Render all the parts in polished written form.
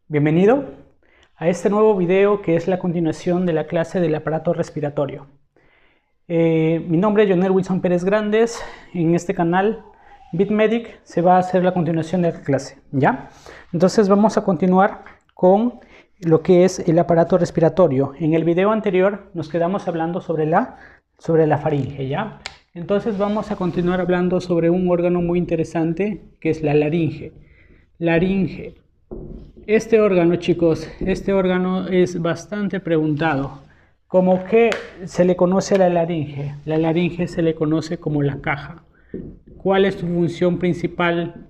Bienvenido a este nuevo video que es la continuación de la clase del aparato respiratorio. Mi nombre es Jonel Wilson Pérez Grandes. En este canal BitMedic se va a hacer la continuación de la clase, ¿ya? Entonces vamos a continuar con lo que es el aparato respiratorio. En el video anterior nos quedamos hablando sobre la faringe, ¿ya? Entonces vamos a continuar hablando sobre un órgano muy interesante que es la laringe. Laringe. Este órgano, chicos, este órgano es bastante preguntado. ¿Cómo que se le conoce a la laringe? La laringe se le conoce como la caja. ¿Cuál es su función principal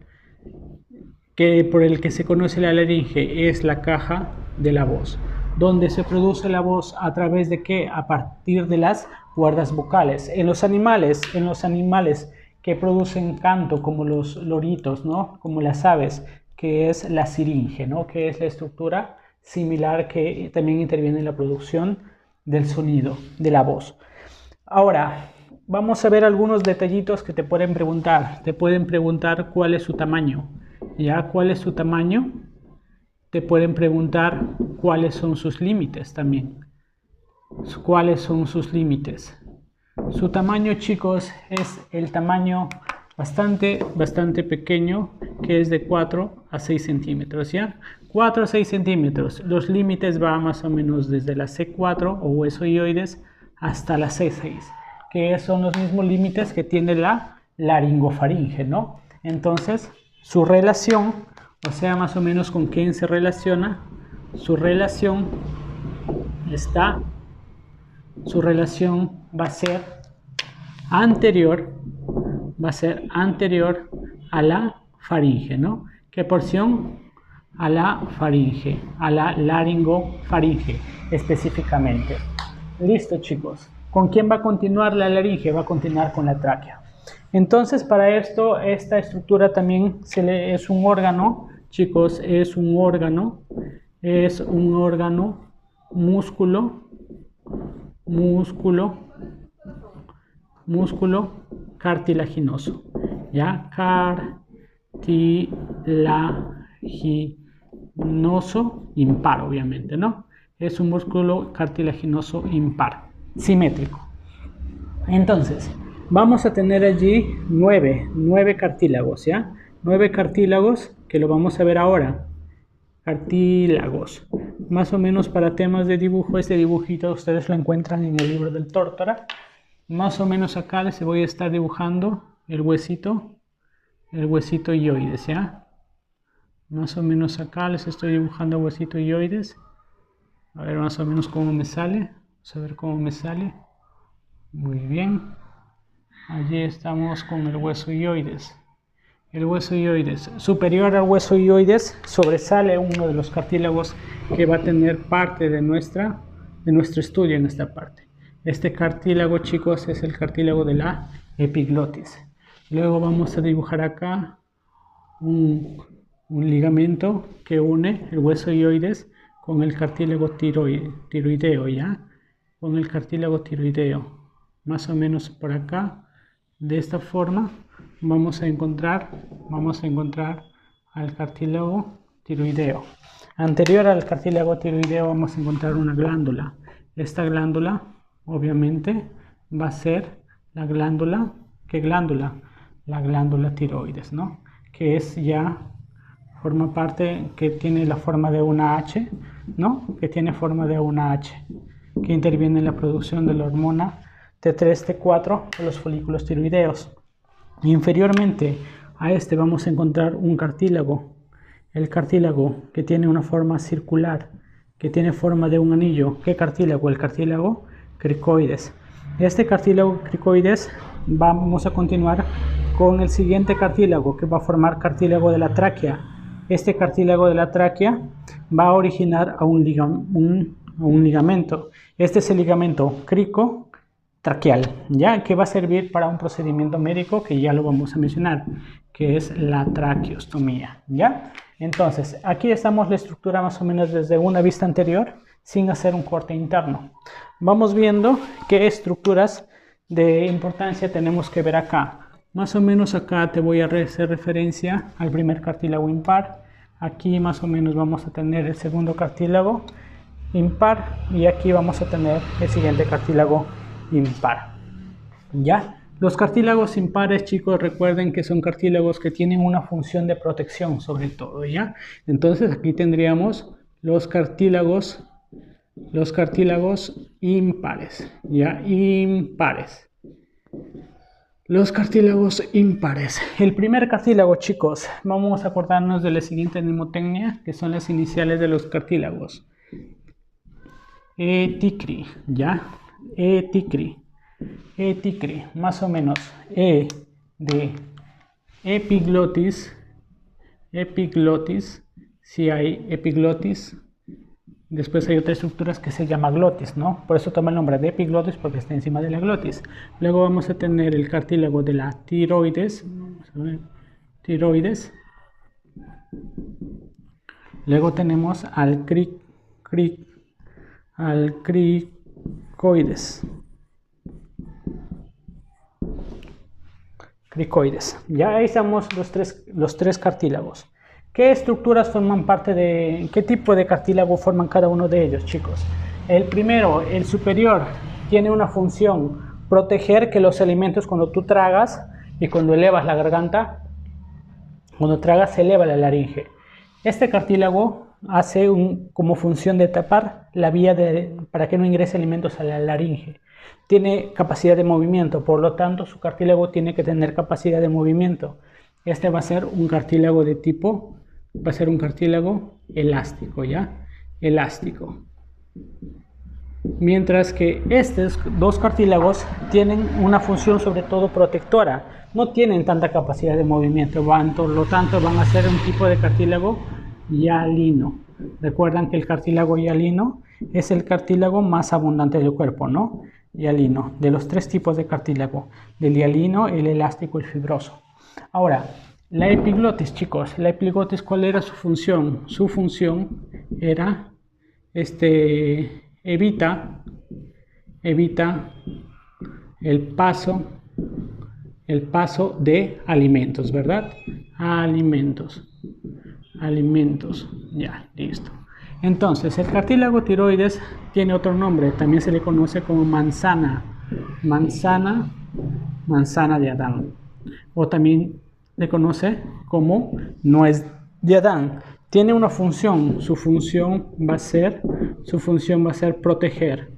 por el que se conoce la laringe? Es la caja de la voz. ¿Dónde se produce la voz? ¿A través de qué? A partir de las cuerdas vocales. En los animales que producen canto, como los loritos, ¿no? Como las aves, que es la siringe, ¿no? Que es la estructura similar que también interviene en la producción del sonido, de la voz. Ahora, vamos a ver algunos detallitos que te pueden preguntar. Te pueden preguntar cuál es su tamaño. ¿Ya? ¿Cuál es su tamaño? Te pueden preguntar cuáles son sus límites también. ¿Cuáles son sus límites? Su tamaño, chicos, es el tamaño bastante pequeño, que es de 4 a 6 centímetros, ¿ya? 4 a 6 centímetros. Los límites van más o menos desde la C4 o hueso hioides hasta la C6, que son los mismos límites que tiene la laringofaringe, ¿no? Entonces, su relación, o sea, más o menos con quién se relaciona, su relación va a ser anterior a la faringe, ¿no? ¿Qué porción? A la faringe, a la laringofaringe específicamente. Listo, chicos. ¿Con quién va a continuar la laringe? Va a continuar con la tráquea. Entonces, para esto, esta estructura también es un órgano, chicos, es un órgano músculo cartilaginoso, ¿ya? Cartilaginoso impar, obviamente, ¿no? Es un músculo cartilaginoso impar, simétrico. Entonces, vamos a tener allí nueve cartílagos, ¿ya? 9 cartílagos que lo vamos a ver ahora. Cartílagos. Más o menos para temas de dibujo, este dibujito ustedes lo encuentran en el libro del Tórtora. Más o menos acá les voy a estar dibujando el huesito hioides, ¿ya? Más o menos acá les estoy dibujando el huesito hioides. A ver más o menos cómo me sale. Vamos a ver cómo me sale. Muy bien. Allí estamos con el hueso hioides. El hueso hioides. Superior al hueso hioides sobresale uno de los cartílagos que va a tener parte de nuestro estudio en esta parte. Este cartílago, chicos, es el cartílago de la epiglotis. Luego vamos a dibujar acá un ligamento que une el hueso hioides con el cartílago tiroideo, ¿ya? Con el cartílago tiroideo. Más o menos por acá. De esta forma vamos a encontrar al cartílago tiroideo. Anterior al cartílago tiroideo vamos a encontrar una glándula. Esta glándula obviamente va a ser la glándula, ¿qué glándula? La glándula tiroides, ¿no? Que forma parte, que tiene la forma de una H, ¿no? Que tiene forma de una H, que interviene en la producción de la hormona T3, T4 de los folículos tiroideos. Inferiormente a este vamos a encontrar un cartílago, el cartílago que tiene una forma circular, que tiene forma de un anillo. ¿Qué cartílago? El cartílago cricoides. Este cartílago cricoides vamos a continuar con el siguiente cartílago que va a formar cartílago de la tráquea. Este cartílago de la tráquea va a originar a un ligamento. Este es el ligamento cricotraqueal, ya que va a servir para un procedimiento médico que ya lo vamos a mencionar, que es la traqueostomía, ¿ya? Entonces, aquí estamos la estructura más o menos desde una vista anterior, sin hacer un corte interno. Vamos viendo qué estructuras de importancia tenemos que ver acá. Más o menos acá te voy a hacer referencia al primer cartílago impar, Aquí más o menos vamos a tener el segundo cartílago impar y aquí vamos a tener el siguiente cartílago impar. ¿Ya? Los cartílagos impares, chicos, recuerden que son cartílagos que tienen una función de protección sobre todo, ¿ya? Entonces aquí tendríamos los cartílagos impares, ¿ya? Impares. Los cartílagos impares. El primer cartílago, chicos, vamos a acordarnos de la siguiente mnemotecnia, que son las iniciales de los cartílagos. Eticri, ¿ya? Eticri. Eticri, más o menos E de epiglotis, si hay epiglotis, después hay otras estructuras que se llama glotis, ¿no? Por eso toma el nombre de epiglotis porque está encima de la glotis. Luego vamos a tener el cartílago de la tiroides, Luego tenemos al cricoides. Ya ahí estamos los tres cartílagos. ¿Qué estructuras forman parte de, qué tipo de cartílago forman cada uno de ellos, chicos? El primero, el superior, tiene una función, proteger que los alimentos cuando tú tragas y cuando elevas la garganta, cuando tragas se eleva la laringe. Este cartílago hace como función de tapar la vía para que no ingrese alimentos a la laringe. Tiene capacidad de movimiento, por lo tanto su cartílago tiene que tener capacidad de movimiento. Este va a ser un cartílago de tipo, va a ser un cartílago elástico, ¿ya? Elástico. Mientras que estos dos cartílagos tienen una función sobre todo protectora, no tienen tanta capacidad de movimiento, por lo tanto van a ser un tipo de cartílago hialino. Recuerdan que el cartílago hialino es el cartílago más abundante del cuerpo, ¿no? Hialino, de los tres tipos de cartílago, del hialino, el elástico y el fibroso. Ahora, la epiglotis, chicos, la epiglotis, ¿cuál era su función? Su función era, evita el paso de alimentos, ¿verdad? Alimentos, ya, listo. Entonces, el cartílago tiroides tiene otro nombre, también se le conoce como manzana de Adán, o también le conoce como nuez de Adán. Tiene una función, su función va a ser proteger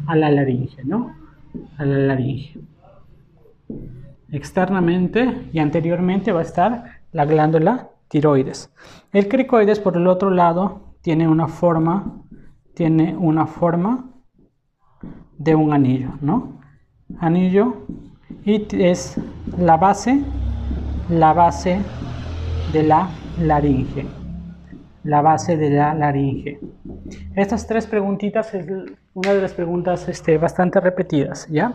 a la laringe, ¿no? A la laringe. Externamente y anteriormente va a estar la glándula tiroides. El cricoides, por el otro lado, tiene una forma de un anillo, ¿no? Anillo, y es la base de la laringe. La base de la laringe. Estas tres preguntitas es una de las preguntas bastante repetidas, ¿ya?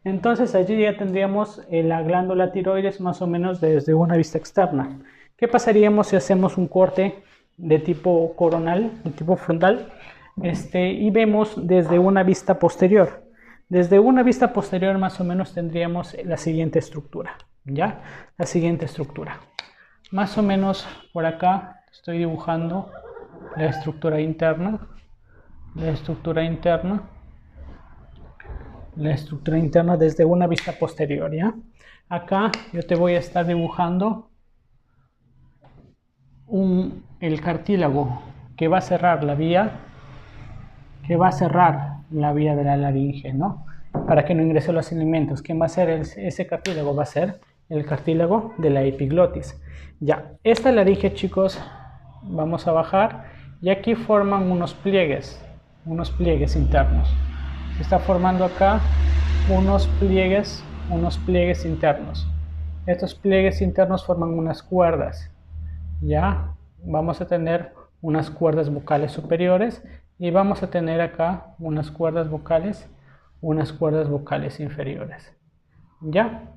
Entonces allí ya tendríamos la glándula tiroides más o menos desde una vista externa. ¿Qué pasaríamos si hacemos un corte de tipo coronal, de tipo frontal, y vemos desde una vista posterior? Desde una vista posterior más o menos tendríamos la siguiente estructura, ¿ya? La siguiente estructura. Más o menos por acá estoy dibujando la estructura interna. La estructura interna desde una vista posterior, ¿ya? Acá yo te voy a estar dibujando el cartílago que va a cerrar la vía de la laringe, ¿no? Para que no ingresen los alimentos. ¿Quién va a ser ese cartílago? Va a ser el cartílago de la epiglotis. Ya, esta laringe, chicos, vamos a bajar y aquí forman unos pliegues internos. Se está formando acá unos pliegues internos. Estos pliegues internos forman unas cuerdas. Ya vamos a tener unas cuerdas vocales superiores y vamos a tener acá unas cuerdas vocales inferiores. Ya,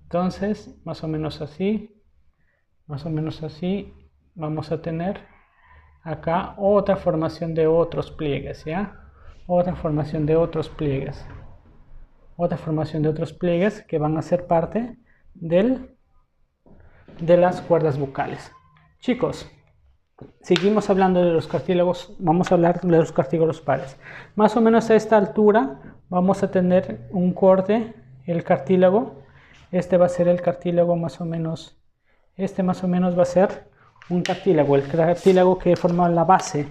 entonces más o menos así vamos a tener acá otra formación de otros pliegues, ¿ya? Otra formación de otros pliegues que van a ser parte del de las cuerdas vocales. Chicos, seguimos hablando de los cartílagos, vamos a hablar de los cartílagos pares. Más o menos a esta altura vamos a tener un corte, el cartílago. Este va a ser el cartílago más o menos, este más o menos va a ser un cartílago, el cartílago que forma la base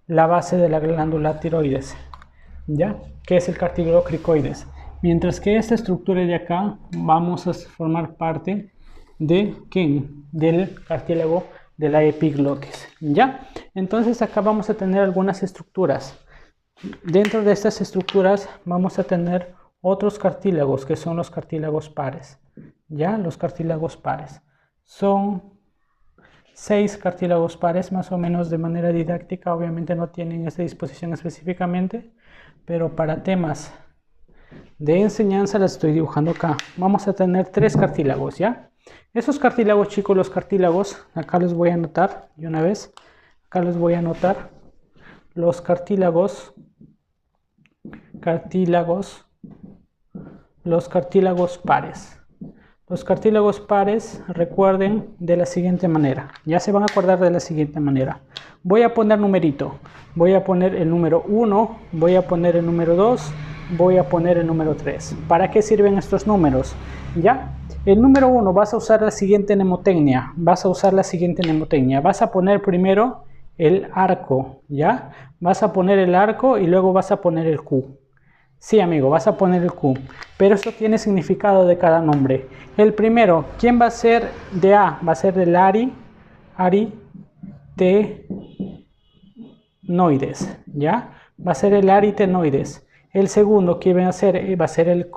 de la glándula tiroides, ¿ya? Que es el cartílago cricoides. Mientras que esta estructura de acá vamos a formar parte de ¿quién? Del cartílago de la epiglotis, ¿ya? Entonces acá vamos a tener algunas estructuras. Dentro de estas estructuras vamos a tener otros cartílagos que son los cartílagos pares, ¿ya? Los cartílagos pares son 6 cartílagos pares, más o menos de manera didáctica. Obviamente no tienen esta disposición específicamente, pero para temas de enseñanza las estoy dibujando acá. Vamos a tener 3 cartílagos, ¿ya? Esos cartílagos, chicos, los cartílagos, acá los voy a anotar de una vez. Acá los voy a anotar. Los cartílagos, los cartílagos pares. Los cartílagos pares, recuerden de la siguiente manera. Ya se van a acordar de la siguiente manera. Voy a poner numerito. Voy a poner el número 1, voy a poner el número 2, voy a poner el número 3. ¿Para qué sirven estos números? ¿Ya? El número 1 vas a usar la siguiente mnemotecnia. Vas a poner primero el arco, ¿ya? Vas a poner el arco y luego vas a poner el Q. Sí, amigo, vas a poner el Q. Pero esto tiene significado de cada nombre. El primero, ¿quién va a ser de A? Va a ser del aritenoides, ¿ya? Va a ser el aritenoides. El segundo, ¿quién va a ser? Va a ser el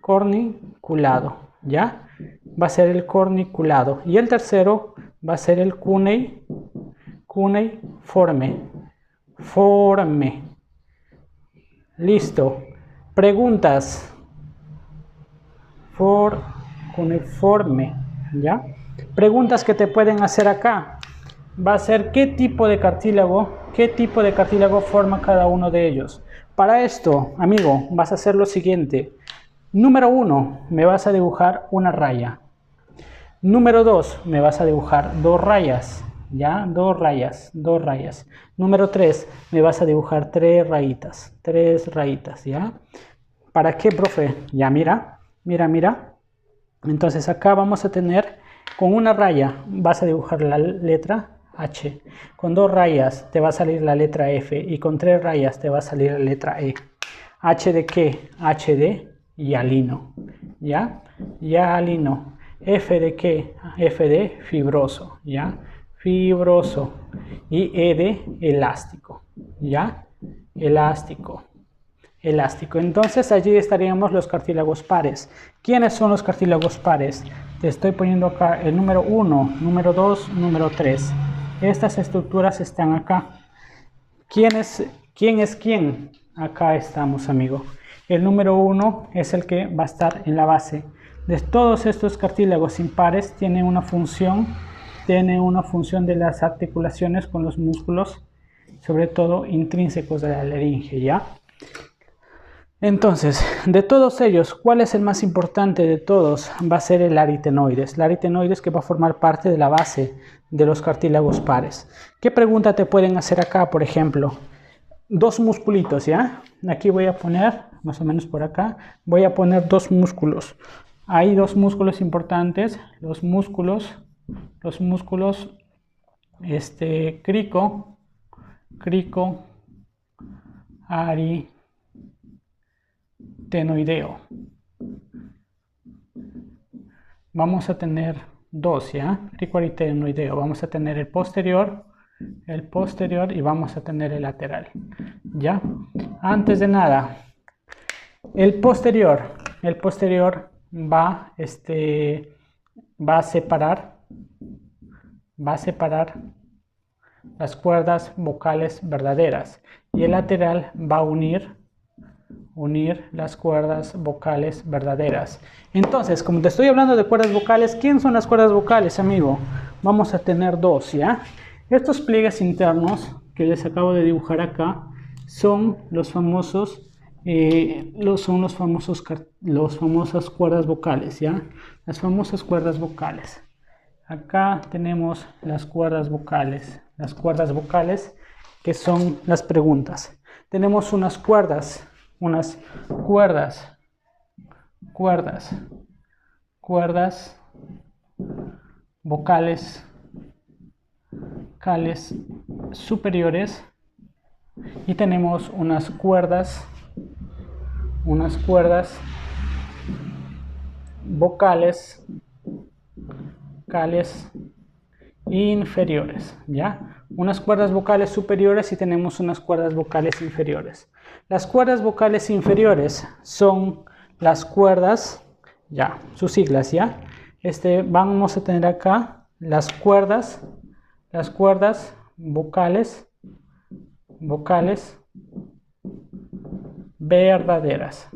corniculado, ¿ya? Va a ser el corniculado. Y el tercero va a ser el cuneiforme. Listo. Preguntas. Cuneiforme, ¿ya? Preguntas que te pueden hacer acá. Va a ser ¿qué tipo de cartílago forma cada uno de ellos? Para esto, amigo, vas a hacer lo siguiente. Número 1, me vas a dibujar una raya. Número 2, me vas a dibujar 2 rayas. ¿Ya? 2 rayas. Número 3, me vas a dibujar 3 rayitas. 3 rayitas, ¿ya? ¿Para qué, profe? Ya, mira. Entonces acá vamos a tener, con una raya vas a dibujar la letra H. Con 2 rayas te va a salir la letra F. Y con 3 rayas te va a salir la letra E. ¿H de qué? H de hialino. ¿Ya? Hialino. ¿F de qué? F de fibroso. ¿Ya? Fibroso. Y E de elástico. ¿Ya? Elástico. Entonces allí estaríamos los cartílagos pares. ¿Quiénes son los cartílagos pares? Te estoy poniendo acá el número 1, número 2, número 3. Estas estructuras están acá. ¿Quién es quién? Acá estamos, amigo. El número 1 es el que va a estar en la base. De todos estos cartílagos impares tiene una función de las articulaciones con los músculos, sobre todo intrínsecos de la laringe, ¿ya? Entonces, de todos ellos, ¿cuál es el más importante de todos? Va a ser el aritenoides. El aritenoides que va a formar parte de la base de los cartílagos pares. ¿Qué pregunta te pueden hacer acá, por ejemplo? 2 musculitos, ¿ya? Aquí voy a poner, más o menos por acá, voy a poner 2 músculos. Hay 2 músculos importantes, los músculos crico, aritenoideo. Vamos a tener 2, ¿ya? Cricoaritenoideo. Vamos a tener el posterior y vamos a tener el lateral, ¿ya? Antes de nada, el posterior va a separar las cuerdas vocales verdaderas y el lateral va a unir las cuerdas vocales verdaderas. Entonces, como te estoy hablando de cuerdas vocales, ¿quién son las cuerdas vocales, amigo? Vamos a tener 2, ¿ya? Estos pliegues internos que les acabo de dibujar acá son las famosas cuerdas vocales, ¿ya? las famosas cuerdas vocales. Acá tenemos las cuerdas vocales que son las preguntas. Tenemos unas cuerdas vocales superiores y tenemos unas cuerdas vocales inferiores, ¿ya? Unas cuerdas vocales superiores y tenemos unas cuerdas vocales inferiores. Las cuerdas vocales inferiores son las cuerdas, ya, sus siglas, ¿ya? Vamos a tener acá las cuerdas vocales verdaderas.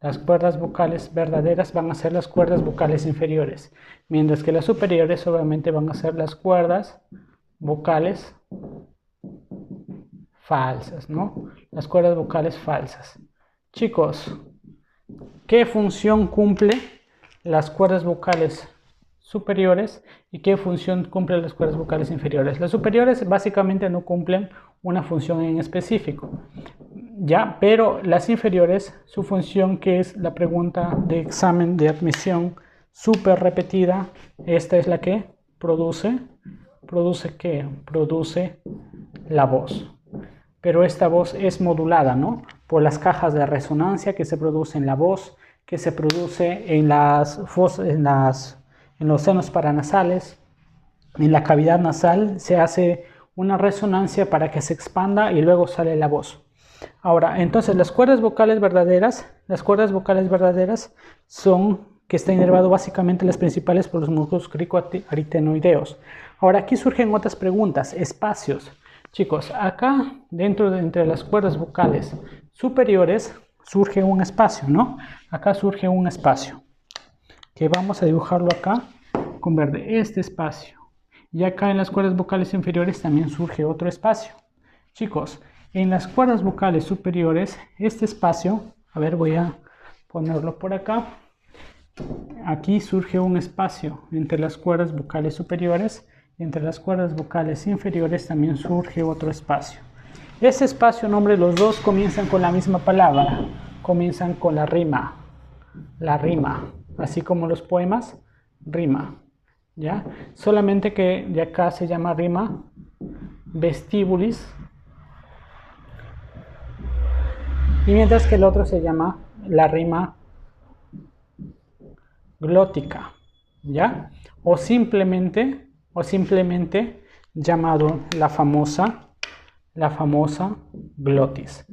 Las cuerdas vocales verdaderas van a ser las cuerdas vocales inferiores, mientras que las superiores obviamente van a ser las cuerdas vocales falsas, ¿no? Las cuerdas vocales falsas. Chicos, ¿qué función cumple las cuerdas vocales superiores y qué función cumplen las cuerdas vocales inferiores? Las superiores básicamente no cumplen una función en específico, ya, pero las inferiores, su función, que es la pregunta de examen de admisión súper repetida, esta es la que produce la voz. Pero esta voz es modulada, ¿no? Por las cajas de resonancia que se producen en la voz, que se produce en los senos paranasales, en la cavidad nasal se hace una resonancia para que se expanda y luego sale la voz. Ahora, entonces las cuerdas vocales verdaderas son que está inervado básicamente las principales por los músculos cricoaritenoideos. Ahora aquí surgen otras preguntas, espacios. Chicos, acá entre las cuerdas vocales superiores surge un espacio, ¿no? Acá surge un espacio que vamos a dibujarlo acá con verde, este espacio. Y acá en las cuerdas vocales inferiores también surge otro espacio. Chicos, en las cuerdas vocales superiores, este espacio, a ver, voy a ponerlo por acá. Aquí surge un espacio entre las cuerdas vocales superiores y entre las cuerdas vocales inferiores también surge otro espacio. Ese espacio, nombre, los dos comienzan con la misma palabra, comienzan con la rima, así como los poemas, rima, ¿ya? Solamente que de acá se llama rima vestibulis, y mientras que el otro se llama la rima glótica, ¿ya? O simplemente llamado la famosa glotis,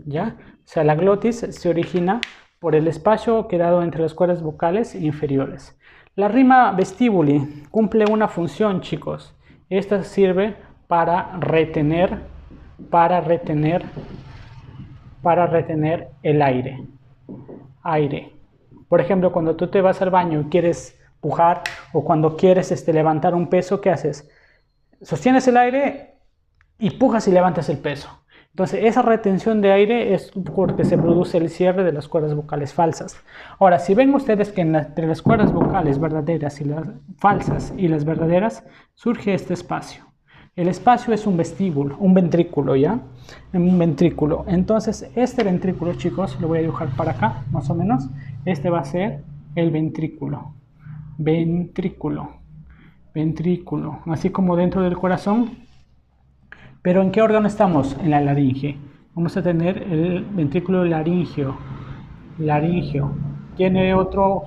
¿ya? O sea, la glotis se origina por el espacio quedado entre las cuerdas vocales inferiores. La rima vestibuli cumple una función, chicos. Esta sirve para retener el aire. Por ejemplo, cuando tú te vas al baño y quieres pujar, o cuando quieres levantar un peso, ¿qué haces? Sostienes el aire y pujas y levantas el peso. Entonces, esa retención de aire es porque se produce el cierre de las cuerdas vocales falsas. Ahora, si ven ustedes que entre las cuerdas vocales verdaderas y las falsas y las verdaderas surge este espacio. El espacio es un vestíbulo, un ventrículo, ¿ya? Un ventrículo. Entonces, este ventrículo, chicos, lo voy a dibujar para acá, más o menos. Este va a ser el ventrículo. Ventrículo. Así como dentro del corazón. Pero ¿en qué órgano estamos? En la laringe. Vamos a tener el ventrículo laringeo. Tiene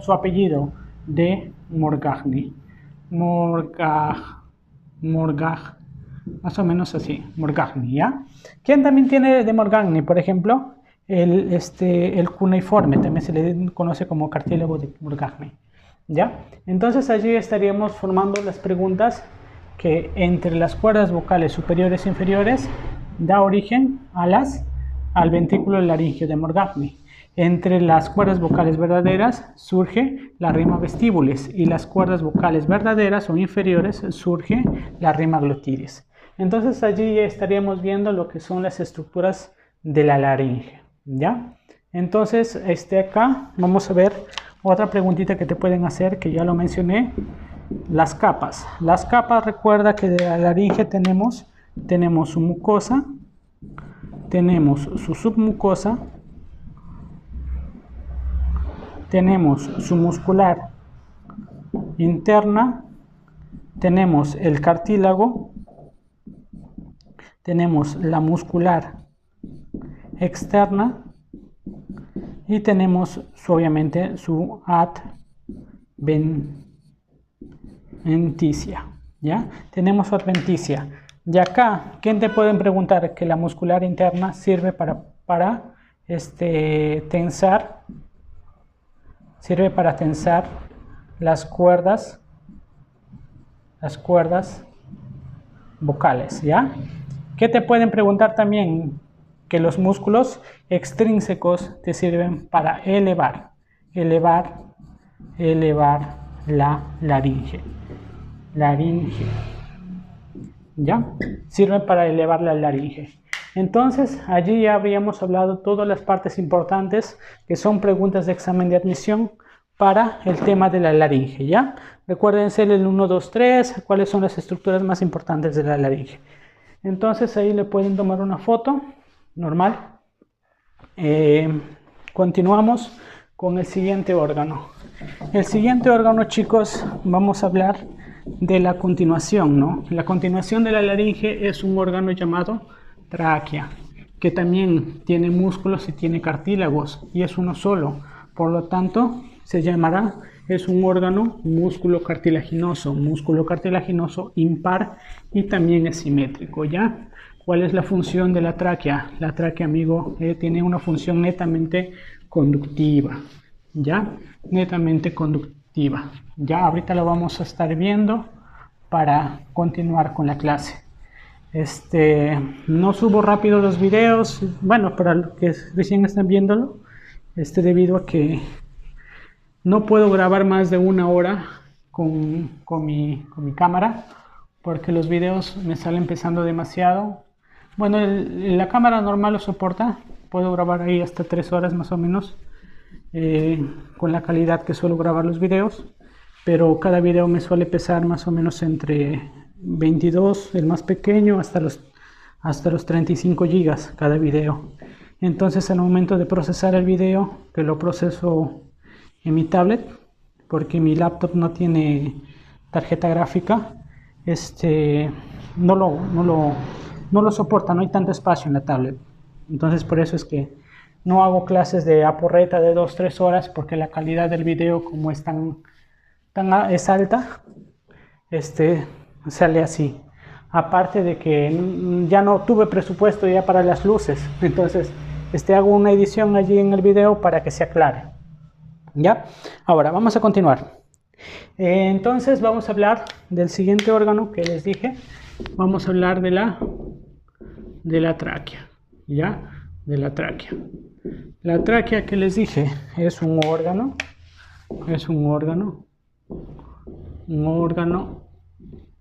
su apellido de Morgagni. Más o menos así, Morgagni, ¿ya? ¿Quién también tiene de Morgagni? Por ejemplo, el cuneiforme, también se le conoce como cartílago de Morgagni, ¿ya? Entonces allí estaríamos formando las preguntas que entre las cuerdas vocales superiores e inferiores da origen al ventrículo laringeo de Morgagni. Entre las cuerdas vocales verdaderas surge la rima vestibulis y las cuerdas vocales verdaderas o inferiores surge la rima glotidis. Entonces allí estaríamos viendo lo que son las estructuras de la laringe, ¿ya? Entonces, acá vamos a ver otra preguntita que te pueden hacer, que ya lo mencioné. Las capas. Las capas, recuerda que de la laringe tenemos su mucosa, tenemos su submucosa, tenemos su muscular interna, tenemos el cartílago, tenemos la muscular externa y tenemos obviamente su adventicia. ¿Ya? Tenemos su adventicia. Y acá, ¿quién te pueden preguntar? Que la muscular interna sirve para tensar, las cuerdas vocales, ¿ya? ¿Qué te pueden preguntar también? Que los músculos extrínsecos te sirven para elevar la laringe, ¿ya? Sirven para elevar la laringe. Entonces, allí ya habíamos hablado todas las partes importantes que son preguntas de examen de admisión para el tema de la laringe, ¿ya? Recuérdense el 1, 2, 3, cuáles son las estructuras más importantes de la laringe. Entonces, ahí le pueden tomar una foto, normal. Continuamos con el siguiente órgano. El siguiente órgano, chicos, vamos a hablar de la continuación, ¿no? La continuación de la laringe es un órgano llamado tráquea, que también tiene músculos y tiene cartílagos, y es uno solo. Por lo tanto, se llamará, es un órgano músculo cartilaginoso impar, y también es simétrico, ¿ya? ¿Cuál es la función de la tráquea? La tráquea, amigo, tiene una función netamente conductiva, ¿ya? Netamente conductiva. Ya ahorita lo vamos a estar viendo para continuar con la clase. No subo rápido los videos, bueno, para los que recién están viéndolo, debido a que no puedo grabar más de 1 hora con mi cámara, porque los videos me salen pesando demasiado. Bueno, la cámara normal lo soporta, puedo grabar ahí hasta 3 horas más o menos, con la calidad que suelo grabar los videos, pero cada video me suele pesar más o menos entre 22, el más pequeño, hasta los 35 gigas cada video. Entonces, al momento de procesar el video, que lo proceso en mi tablet, porque mi laptop no tiene tarjeta gráfica, no lo soporta, no hay tanto espacio en la tablet. Entonces, por eso es que no hago clases de aporreta de 2-3 horas, porque la calidad del video, como es es alta, sale así. Aparte de que ya no tuve presupuesto ya para las luces, entonces hago una edición allí en el video para que se aclare. ¿Ya? Ahora vamos a continuar. Entonces vamos a hablar del siguiente órgano que les dije. Vamos a hablar de la tráquea, ¿ya? De la tráquea. La tráquea, que les dije, es un órgano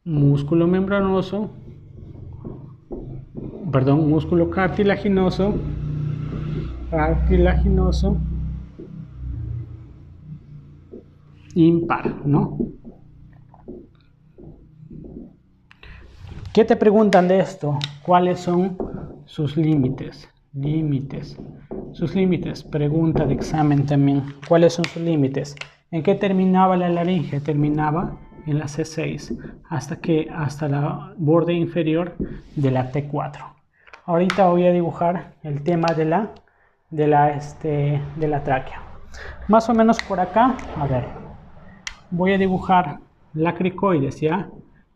músculo membranoso, músculo cartilaginoso impar, ¿no? ¿Qué te preguntan de esto? ¿Cuáles son sus límites? Sus límites, pregunta de examen también. ¿Cuáles son sus límites? ¿En qué terminaba la laringe? Terminaba en la C6, hasta la borde inferior de la T4. Ahorita voy a dibujar el tema de la tráquea. Más o menos por acá, a ver, voy a dibujar la cricoides, ¿ya?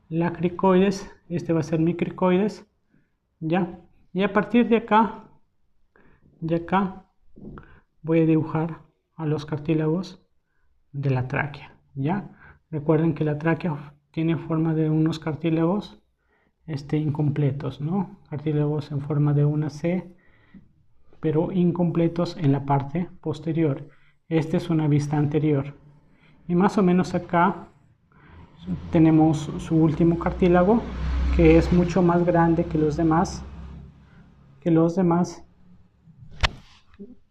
La cricoides, va a ser mi cricoides, ¿ya? Y a partir de acá, voy a dibujar a los cartílagos de la tráquea, ¿ya? Recuerden que la tráquea tiene forma de unos cartílagos incompletos, ¿no? Cartílagos en forma de una C, pero incompletos en la parte posterior. Esta es una vista anterior. Y más o menos acá tenemos su último cartílago, que es mucho más grande que los demás.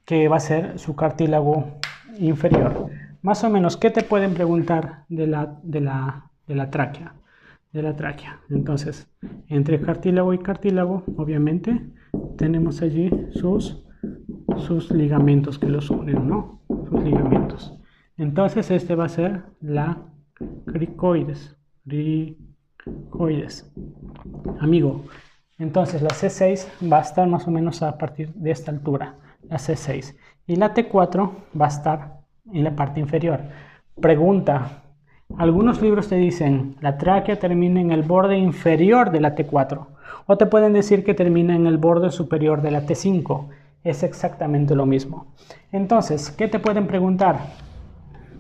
que va a ser su cartílago inferior. Más o menos, ¿qué te pueden preguntar de la tráquea? Entonces, entre cartílago y cartílago, obviamente, tenemos allí sus ligamentos que los unen, ¿no? Sus ligamentos. Entonces, este va a ser la cricoides. Amigo, entonces la C6 va a estar más o menos a partir de esta altura, la C6. Y la T4 va a estar en la parte inferior. Pregunta. Algunos libros te dicen la tráquea termina en el borde inferior de la T4 o te pueden decir que termina en el borde superior de la T5. Es exactamente lo mismo. Entonces, ¿qué te pueden preguntar?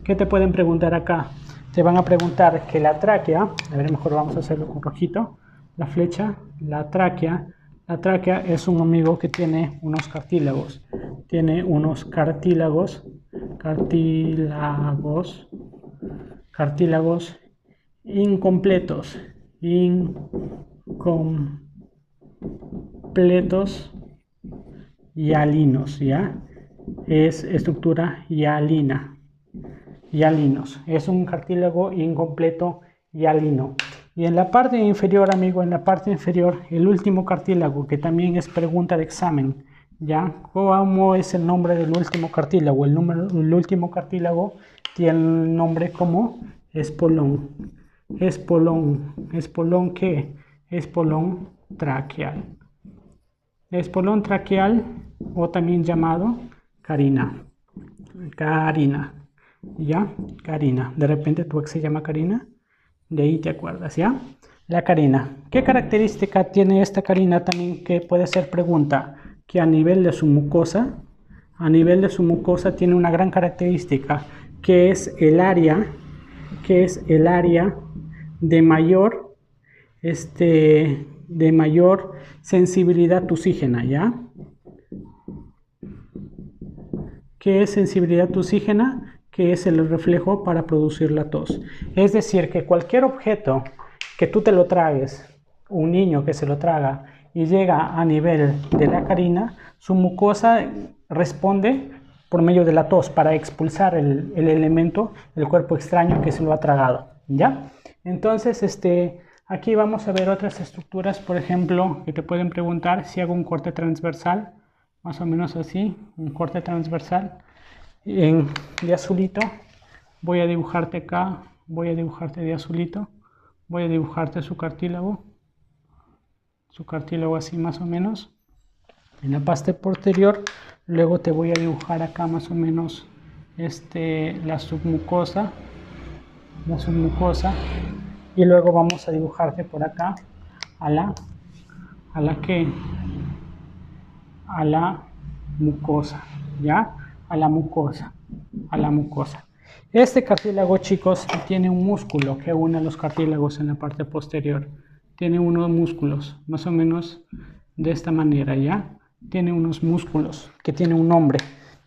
¿Qué te pueden preguntar acá? Te van a preguntar que la tráquea, a ver, mejor vamos a hacerlo con rojito, la flecha, la tráquea es un amigo que tiene unos cartílagos. Tiene unos cartílagos incompletos hialinos, ¿ya? Es estructura hialina, hialinos, es un cartílago incompleto hialino. Y en la parte inferior, amigo, en la parte inferior, el último cartílago, que también es pregunta de examen, ¿ya? ¿Cómo es el nombre del último cartílago? El último cartílago tiene el nombre como espolón. ¿Espolón qué? Espolón traqueal. Espolón traqueal, o también llamado carina. ¿Ya? Carina. De repente tu ex se llama Carina. De ahí te acuerdas, ¿ya? La carina. ¿Qué característica tiene esta carina también que puede ser pregunta? Que a nivel de su mucosa tiene una gran característica, que es el área de mayor sensibilidad tusígena, ¿ya? ¿Qué es sensibilidad tusígena? Que es el reflejo para producir la tos. Es decir, que cualquier objeto que tú te lo tragues, un niño que se lo traga y llega a nivel de la carina, su mucosa responde por medio de la tos para expulsar el elemento del cuerpo extraño que se lo ha tragado, ¿ya? Entonces, aquí vamos a ver otras estructuras, por ejemplo, que te pueden preguntar si hago un corte transversal, más o menos así, un corte transversal. De azulito voy a dibujarte acá, de azulito, voy a dibujarte su cartílago así más o menos en la parte posterior. Luego te voy a dibujar acá más o menos la submucosa, y luego vamos a dibujarte por acá a la mucosa, ¿ya? A la mucosa. Este cartílago, chicos, tiene un músculo que une los cartílagos en la parte posterior. Tiene unos músculos, más o menos de esta manera, ¿ya? Tiene unos músculos que tiene un nombre.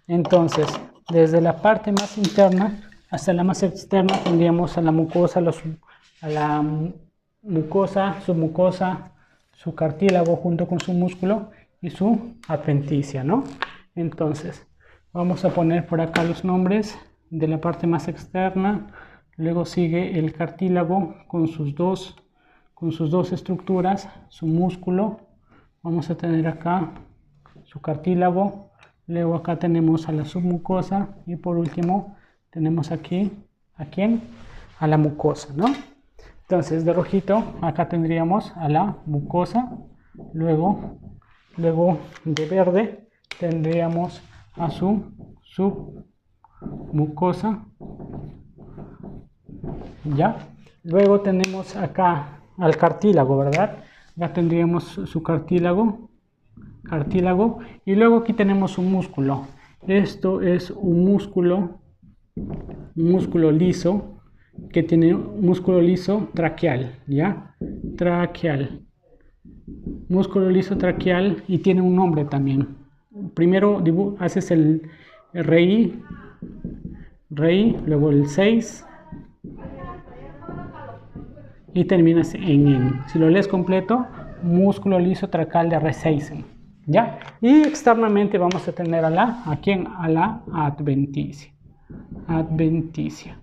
Entonces, desde la parte más interna hasta la más externa tendríamos a la mucosa, submucosa, su cartílago junto con su músculo y su adventicia, ¿no? Entonces, vamos a poner por acá los nombres de la parte más externa. Luego sigue el cartílago con sus dos estructuras, su músculo. Vamos a tener acá su cartílago. Luego acá tenemos a la submucosa y por último tenemos aquí, ¿a quién? A la mucosa, ¿no? Entonces, de rojito, acá tendríamos a la mucosa. Luego de verde tendríamos a su submucosa, ¿ya? Luego tenemos acá al cartílago, ¿verdad? Ya tendríamos su cartílago, y luego aquí tenemos un músculo. Esto es un músculo liso, que tiene un músculo liso traqueal, ¿ya? Músculo liso traqueal, y tiene un nombre también. Primero haces el RI, luego el 6 y terminas en. Si lo lees completo, músculo liso traqueal de Reisseisen, ¿Ya? Y externamente vamos a tener ¿a quién? A la adventicia. Adventicia.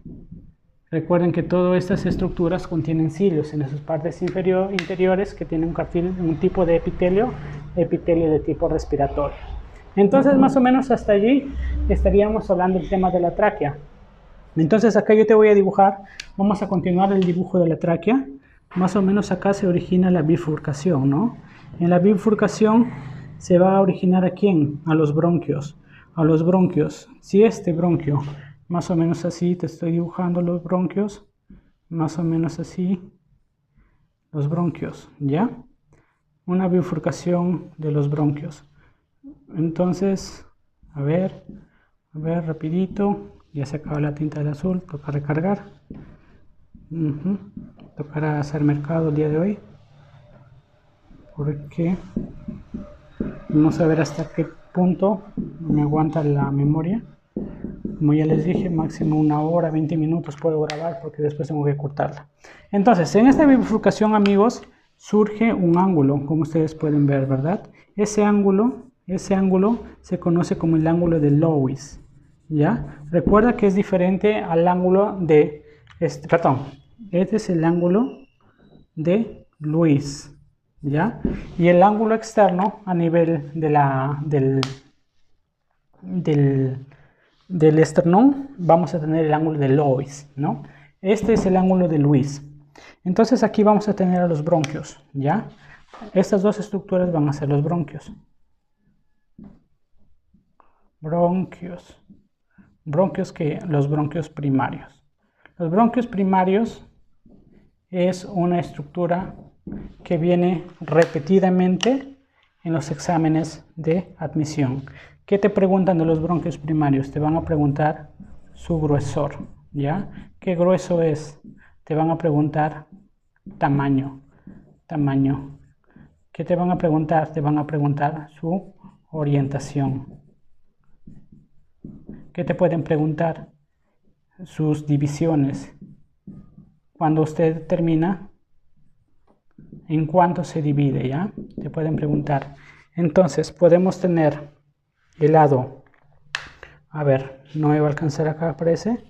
Recuerden que todas estas estructuras contienen cilios en sus partes interiores que tienen un tipo de epitelio de tipo respiratorio. Entonces, más o menos hasta allí estaríamos hablando del tema de la tráquea. Entonces, acá yo te voy a dibujar, vamos a continuar el dibujo de la tráquea. Más o menos acá se origina la bifurcación, ¿no? En la bifurcación se va a originar ¿a quién? A los bronquios. A los bronquios. Si este bronquio, más o menos así, te estoy dibujando los bronquios, más o menos así, los bronquios, ¿ya? Una bifurcación de los bronquios. Entonces, a ver, rapidito, ya se acaba la tinta del azul, toca recargar. Tocará hacer mercado el día de hoy, porque vamos a ver hasta qué punto me aguanta la memoria. Como ya les dije, máximo 1 hora, 20 minutos puedo grabar porque después tengo que cortarla. Entonces, en esta bifurcación, amigos, surge un ángulo, como ustedes pueden ver, ¿verdad? Ese ángulo se conoce como el ángulo de Lewis, ¿ya? Recuerda que es diferente al ángulo de, este es el ángulo de Lewis, ¿ya? Y el ángulo externo a nivel de del esternón vamos a tener el ángulo de Lewis, ¿no? Este es el ángulo de Lewis. Entonces aquí vamos a tener a los bronquios, ¿ya? Estas dos estructuras van a ser los bronquios. Bronquios que los bronquios primarios. Los bronquios primarios es una estructura que viene repetidamente en los exámenes de admisión. ¿Qué te preguntan de los bronquios primarios? Te van a preguntar su gruesor, ¿ya? ¿Qué grueso es? Te van a preguntar tamaño. ¿Qué te van a preguntar? Te van a preguntar su orientación. ¿Qué te pueden preguntar? Sus divisiones. Cuando usted termina, ¿en cuánto se divide? ¿Ya? Te pueden preguntar. Entonces, podemos tener el lado, a ver, no me va a alcanzar acá, parece.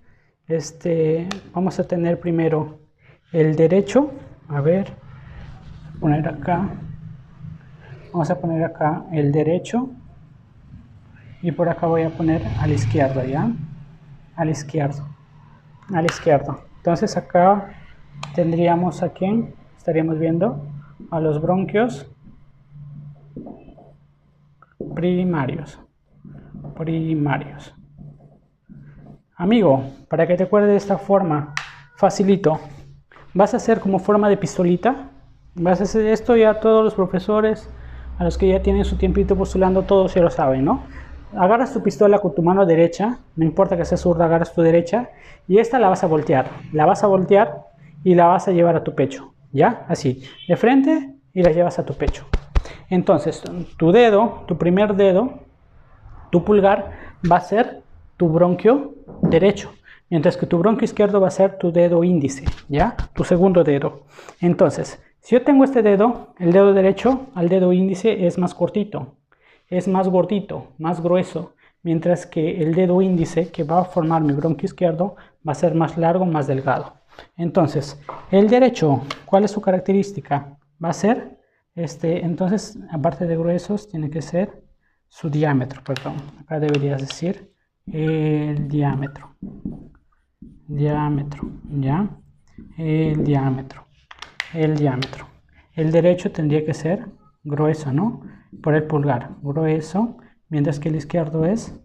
Vamos a tener primero el derecho, a ver, poner acá, vamos a poner acá el derecho y por acá voy a poner al izquierdo, ¿ya? Al izquierdo. Entonces acá tendríamos a quién, estaríamos viendo a los bronquios primarios. Amigo, para que te acuerdes de esta forma, facilito, vas a hacer como forma de pistolita, vas a hacer esto, ya todos los profesores, a los que ya tienen su tiempito postulando, todos ya lo saben, ¿no? Agarras tu pistola con tu mano derecha, no importa que sea zurda, agarras tu derecha, y esta la vas a voltear y la vas a llevar a tu pecho, ¿ya? Así, de frente y la llevas a tu pecho. Entonces, tu dedo, tu primer dedo, tu pulgar va a ser tu bronquio derecho, mientras que tu bronquio izquierdo va a ser tu dedo índice, ¿ya? Tu segundo dedo. Entonces, si yo tengo este dedo, el dedo derecho al dedo índice es más cortito, es más gordito, más grueso, mientras que el dedo índice que va a formar mi bronquio izquierdo va a ser más largo, más delgado. Entonces, el derecho, ¿cuál es su característica? Va a ser, entonces, aparte de gruesos, tiene que ser su diámetro, perdón. Acá deberías decir el diámetro, ¿ya? El diámetro. El derecho tendría que ser grueso, ¿no? Por el pulgar, grueso, mientras que el izquierdo es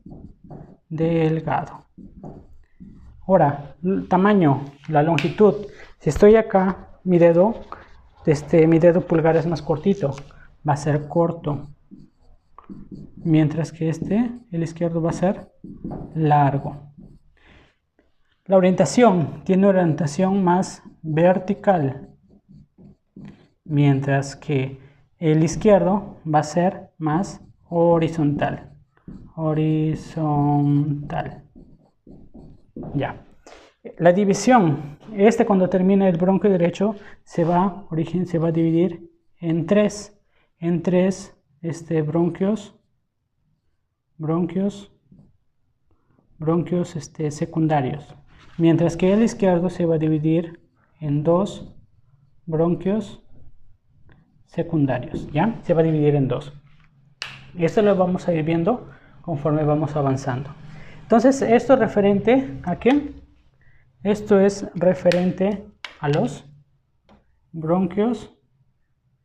delgado. Ahora, el tamaño, la longitud. Si estoy acá, mi dedo pulgar es más cortito, va a ser corto. Mientras que el izquierdo va a ser largo. La orientación tiene orientación más vertical, mientras que el izquierdo va a ser más horizontal. Ya. La división, cuando termina el bronquio derecho se va a dividir en tres bronquios secundarios, mientras que el izquierdo se va a dividir en 2 bronquios secundarios, ¿ya? Se va a dividir en 2. Esto lo vamos a ir viendo conforme vamos avanzando. Entonces, esto es referente ¿a qué? Esto es referente a los bronquios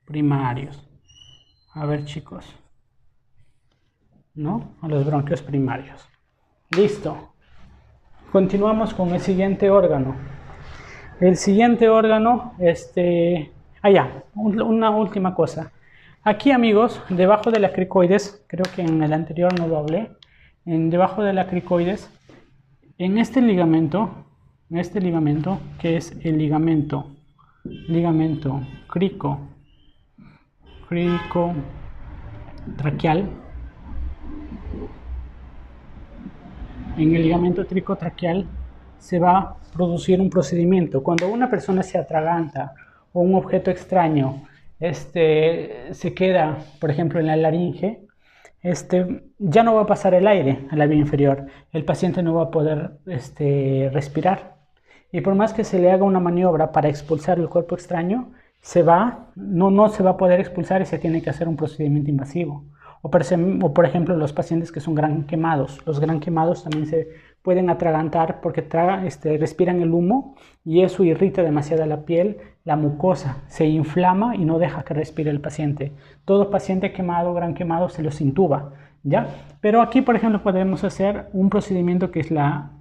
primarios. A ver, chicos, ¿no? A los bronquios primarios. Listo. Continuamos con el siguiente órgano. El siguiente órgano, una última cosa. Aquí, amigos, debajo de la cricoides, creo que en el anterior no lo hablé, debajo de la cricoides, en este ligamento, que es el ligamento cricotraqueal, en el ligamento cricotraqueal se va a producir un procedimiento. Cuando una persona se atraganta o un objeto extraño se queda, por ejemplo, en la laringe, ya no va a pasar el aire a la vía inferior, el paciente no va a poder respirar, y por más que se le haga una maniobra para expulsar el cuerpo extraño, no se va a poder expulsar y se tiene que hacer un procedimiento invasivo. O por ejemplo, los pacientes que son gran quemados, los gran quemados también se pueden atragantar porque respiran el humo y eso irrita demasiado la piel, la mucosa se inflama y no deja que respire el paciente. Todo paciente quemado, gran quemado, se los intuba, ¿ya? Pero aquí, por ejemplo, podemos hacer un procedimiento que es la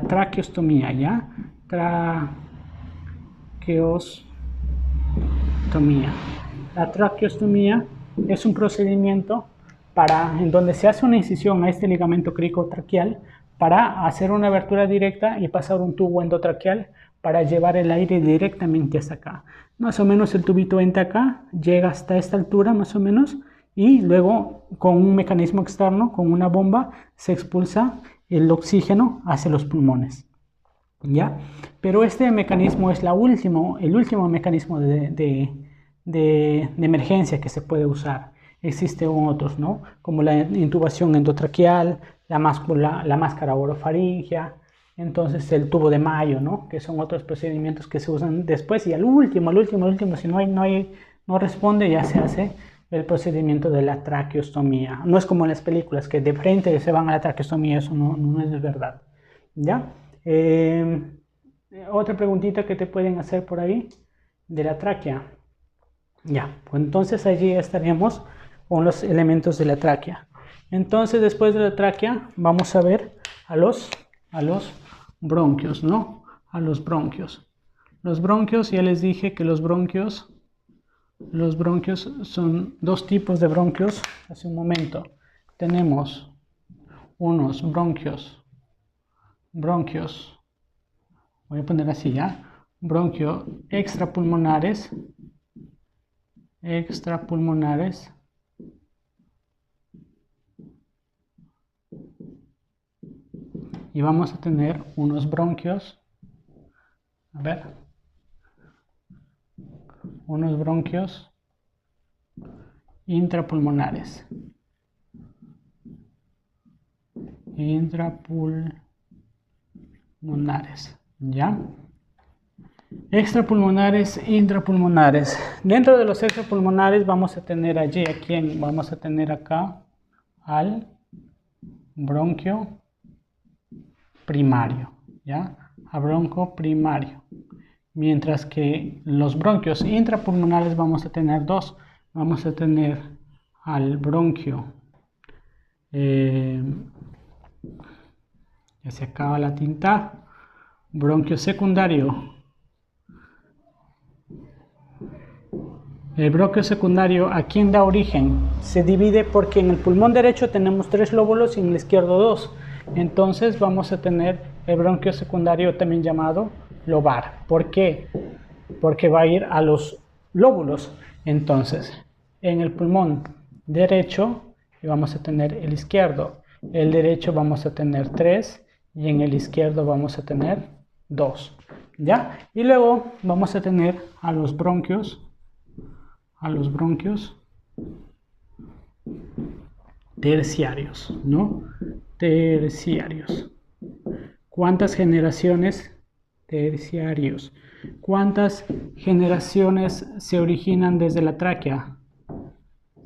traqueostomía, ¿ya? Traqueostomía. La traqueostomía es un procedimiento en donde se hace una incisión a este ligamento cricotraqueal para hacer una abertura directa y pasar un tubo endotraqueal para llevar el aire directamente hasta acá. Más o menos el tubito entra acá, llega hasta esta altura más o menos, y luego con un mecanismo externo, con una bomba, se expulsa el oxígeno hacia los pulmones, ¿ya? Pero este mecanismo es el último mecanismo de emergencia que se puede usar. Existen otros, ¿no? Como la intubación endotraqueal, la máscara orofaringia, entonces el tubo de Mayo, ¿no? Que son otros procedimientos que se usan después, y al último, si no responde, ya se hace el procedimiento de la traqueostomía. No es como en las películas que de frente se van a la traqueostomía, eso no es verdad, ¿ya? Otra preguntita que te pueden hacer por ahí de la tráquea. Ya, pues entonces allí estaríamos con los elementos de la tráquea. Entonces, después de la tráquea, vamos a ver a los bronquios, ¿no? A los bronquios. Los bronquios, ya les dije que los bronquios son dos tipos de bronquios hace un momento. Tenemos unos bronquios, voy a poner así, ¿ya? Bronquio extrapulmonares, y vamos a tener unos bronquios, unos bronquios intrapulmonares, ¿ya? Extrapulmonares, intrapulmonares. Dentro de los extrapulmonares vamos a tener allí, vamos a tener acá al bronquio primario, ¿ya? A bronco primario. Mientras que los bronquios intrapulmonares vamos a tener dos. Vamos a tener al bronquio, ya se acaba la tinta, bronquio secundario. El bronquio secundario, ¿a quién da origen? Se divide porque en el pulmón derecho tenemos 3 lóbulos y en el izquierdo 2. Entonces vamos a tener el bronquio secundario también llamado lobar. ¿Por qué? Porque va a ir a los lóbulos. Entonces, en el pulmón derecho vamos a tener el izquierdo. El derecho vamos a tener 3 y en el izquierdo vamos a tener 2. ¿Ya? Y luego vamos a tener a los bronquios terciarios, ¿no? Terciarios. ¿Cuántas generaciones? Terciarios. ¿Cuántas generaciones se originan desde la tráquea?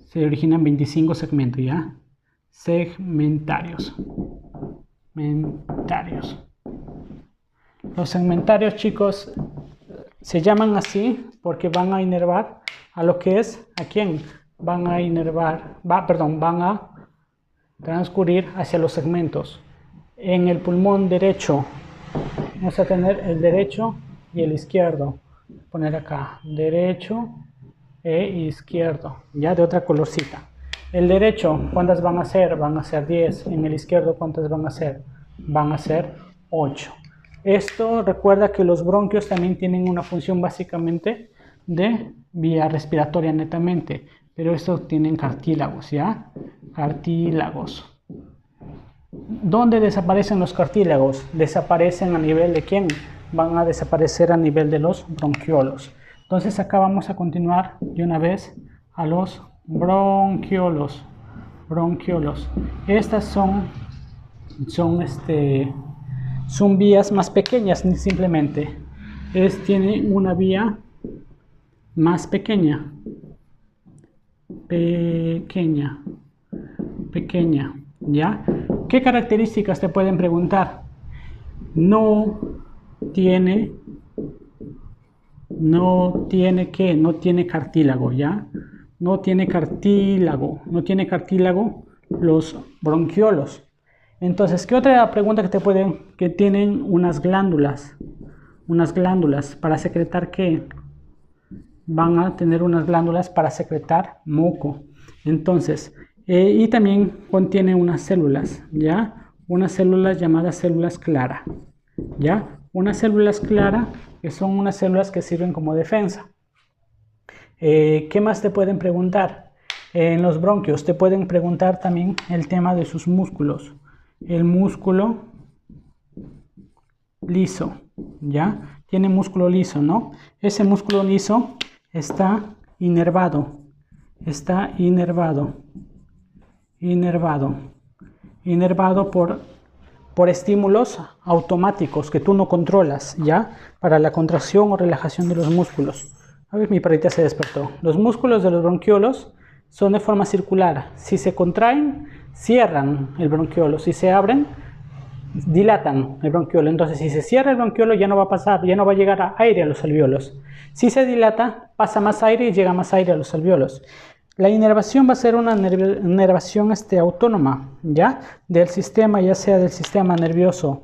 Se originan 25 segmentos, ¿ya? Segmentarios. Segmentarios. Los segmentarios, chicos, se llaman así porque van a inervar a lo que es, ¿a quién? Van a inervar, van a transcurrir hacia los segmentos. En el pulmón derecho vamos a tener el derecho y el izquierdo. Poner acá, derecho e izquierdo, ya de otra colorcita. El derecho, ¿cuántas van a ser? Van a ser 10. En el izquierdo, ¿cuántas van a ser? Van a ser 8. Esto recuerda que los bronquios también tienen una función básicamente de vía respiratoria netamente, pero estos tienen cartílagos, ¿ya? Cartílagos. ¿Dónde desaparecen los cartílagos? Desaparecen a nivel de ¿quién? Van a desaparecer a nivel de los bronquiolos. Entonces acá vamos a continuar de una vez a los bronquiolos. Bronquiolos. Estas son vías más pequeñas simplemente. Tiene una vía más pequeña. Pequeña, ¿ya? ¿Qué características te pueden preguntar? No tiene cartílago, ¿ya? No tiene cartílago los bronquiolos. Entonces, ¿qué otra pregunta que tienen unas glándulas para secretar qué? Van a tener unas glándulas para secretar moco. Entonces, y también contiene unas células, ¿ya? Unas células llamadas células clara, ¿ya? Unas células clara que son unas células que sirven como defensa. ¿Qué más te pueden preguntar? En los bronquios te pueden preguntar también el tema de sus músculos. El músculo liso, ¿ya? Tiene músculo liso, ¿no? Ese músculo liso está inervado por estímulos automáticos que tú no controlas, ¿ya? Para la contracción o relajación de los músculos. A ver, mi perrita se despertó. Los músculos de los bronquiolos son de forma circular. Si se contraen, cierran el bronquiolo. Si se abren, dilatan el bronquiolo. Entonces, si se cierra el bronquiolo, ya no va a llegar aire a los alvéolos. Si se dilata, pasa más aire y llega más aire a los alvéolos. La inervación va a ser una inervación autónoma, ¿ya? Del sistema, ya sea del sistema nervioso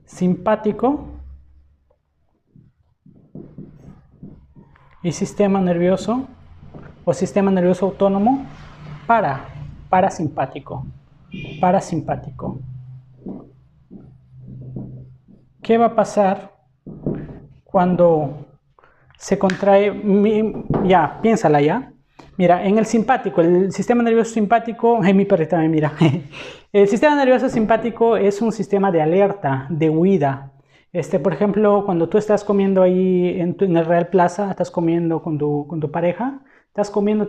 simpático y sistema nervioso autónomo parasimpático. ¿Qué va a pasar cuando se contrae? Ya, piénsala ya. Mira, en el simpático, el sistema nervioso simpático, mi perrita me mira. El sistema nervioso simpático es un sistema de alerta, de huida. Por ejemplo, cuando tú estás comiendo ahí en el Real Plaza, estás comiendo con tu pareja, estás comiendo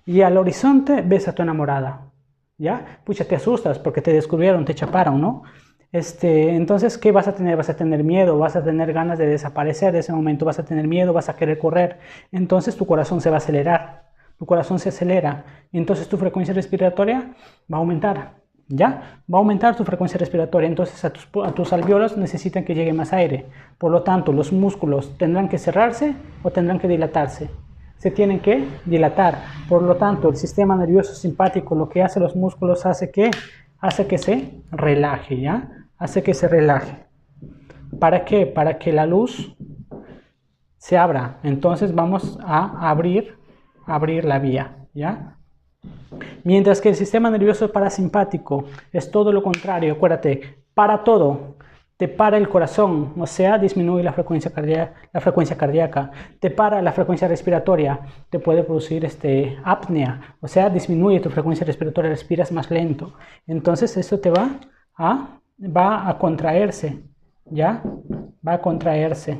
y al horizonte ves a tu enamorada, ¿ya? Pucha, te asustas porque te descubrieron, te chaparon, ¿no? Entonces, ¿qué vas a tener? Vas a tener miedo, vas a tener ganas de desaparecer de ese momento, vas a tener miedo, vas a querer correr. Entonces tu corazón se va a acelerar, tu corazón se acelera y entonces tu frecuencia respiratoria va a aumentar, ¿ya? Va a aumentar tu frecuencia respiratoria, entonces a tus alvéolos necesitan que llegue más aire. Por lo tanto, los músculos tendrán que cerrarse o tendrán que dilatarse. Se tienen que dilatar. Por lo tanto, el sistema nervioso simpático, lo que hace los músculos, hace que se relaje, ¿ya? Hace que se relaje. ¿Para qué? Para que la luz se abra. Entonces vamos a abrir la vía, ¿ya? Mientras que el sistema nervioso parasimpático es todo lo contrario. Acuérdate, para todo. Te para el corazón, o sea, disminuye la frecuencia cardíaca, te para la frecuencia respiratoria, te puede producir apnea, o sea, disminuye tu frecuencia respiratoria, respiras más lento. Entonces eso te va a contraerse, ¿ya? Va a contraerse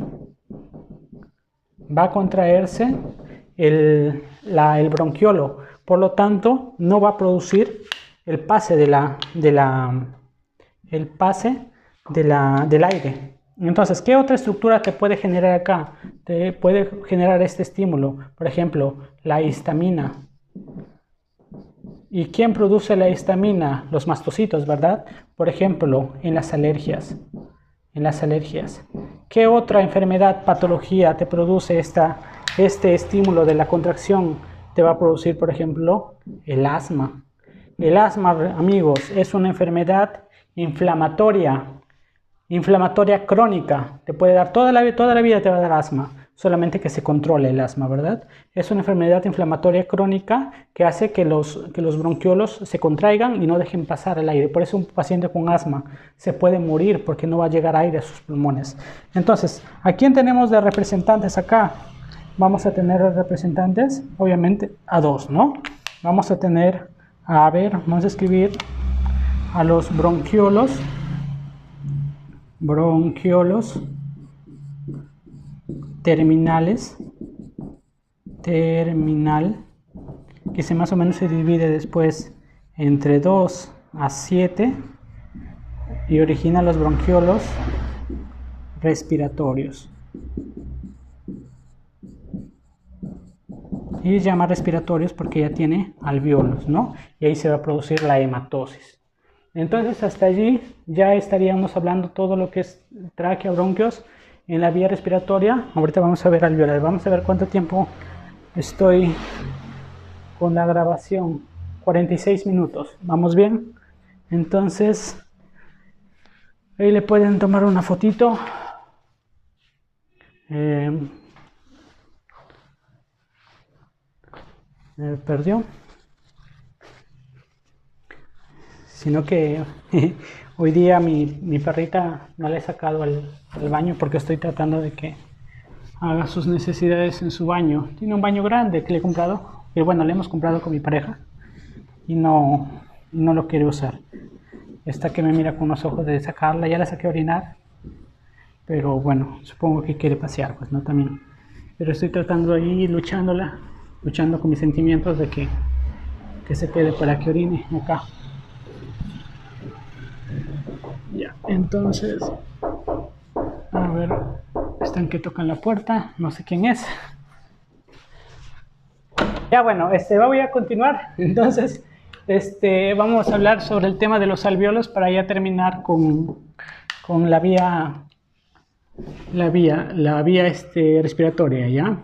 el bronquiolo. Por lo tanto, no va a producir el pase del aire. Entonces, ¿qué otra estructura te puede generar acá? Te puede generar este estímulo. Por ejemplo, la histamina. ¿Y quién produce la histamina? Los mastocitos, ¿verdad? Por ejemplo, en las alergias. ¿Qué otra enfermedad, patología te produce este estímulo de la contracción? Te va a producir, por ejemplo, el asma. El asma, amigos, es una enfermedad inflamatoria crónica. Te puede dar toda la vida te va a dar asma, solamente que se controle el asma, ¿verdad? Es una enfermedad inflamatoria crónica que hace que los bronquiolos se contraigan y no dejen pasar el aire. Por eso un paciente con asma se puede morir porque no va a llegar aire a sus pulmones. Entonces, ¿a quién tenemos de representantes acá? Vamos a tener representantes, obviamente, a dos, ¿no? Vamos a tener, vamos a escribir a los bronquiolos terminales, que más o menos se divide después entre 2 a 7 y origina los bronquiolos respiratorios. Y llama respiratorios porque ya tiene alvéolos, ¿no? Y ahí se va a producir la hematosis. Entonces hasta allí ya estaríamos hablando todo lo que es tráquea, bronquios en la vía respiratoria. Ahorita vamos a ver alveolar. Vamos a ver cuánto tiempo estoy con la grabación. 46 minutos. ¿Vamos bien? Entonces ahí le pueden tomar una fotito. Me perdió. Sino que hoy día mi perrita no la he sacado al baño porque estoy tratando de que haga sus necesidades en su baño. Tiene un baño grande que le he comprado, que bueno, le hemos comprado con mi pareja y no lo quiere usar. Está que me mira con los ojos de sacarla, ya la saqué a orinar, pero bueno, supongo que quiere pasear, pues no también. Pero estoy tratando ahí, luchando con mis sentimientos de que se quede para que orine acá. Ya, entonces, a ver, están que tocan la puerta, no sé quién es. Ya bueno, voy a continuar. Entonces, vamos a hablar sobre el tema de los alvéolos para ya terminar con la vía respiratoria, ¿ya?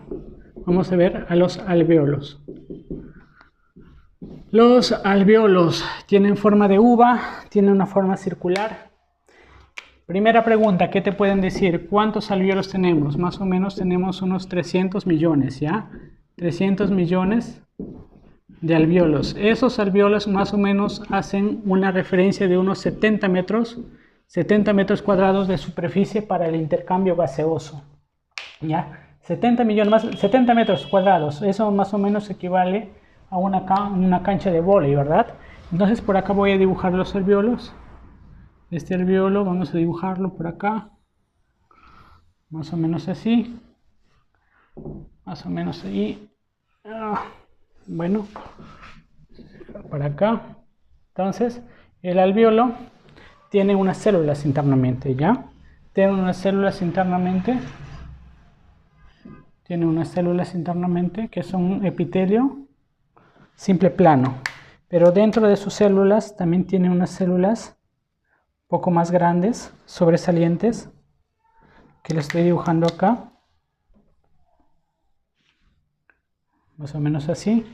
Vamos a ver a los alvéolos. Los alvéolos tienen forma de uva, tienen una forma circular. Primera pregunta, ¿qué te pueden decir? ¿Cuántos alvéolos tenemos? Más o menos tenemos unos 300 millones, ¿ya? 300 millones de alvéolos. Esos alvéolos más o menos hacen una referencia de unos 70 metros cuadrados de superficie para el intercambio gaseoso, ¿ya? 70 metros cuadrados, eso más o menos equivale a una cancha de vóley, ¿verdad? Entonces por acá voy a dibujar los alvéolos. Este alvéolo vamos a dibujarlo por acá, más o menos así, más o menos ahí. Bueno, para acá. Entonces el alvéolo tiene unas células internamente, ¿ya? Tiene unas células internamente que son un epitelio simple plano, pero dentro de sus células también tiene unas células un poco más grandes, sobresalientes, que le estoy dibujando acá, más o menos así,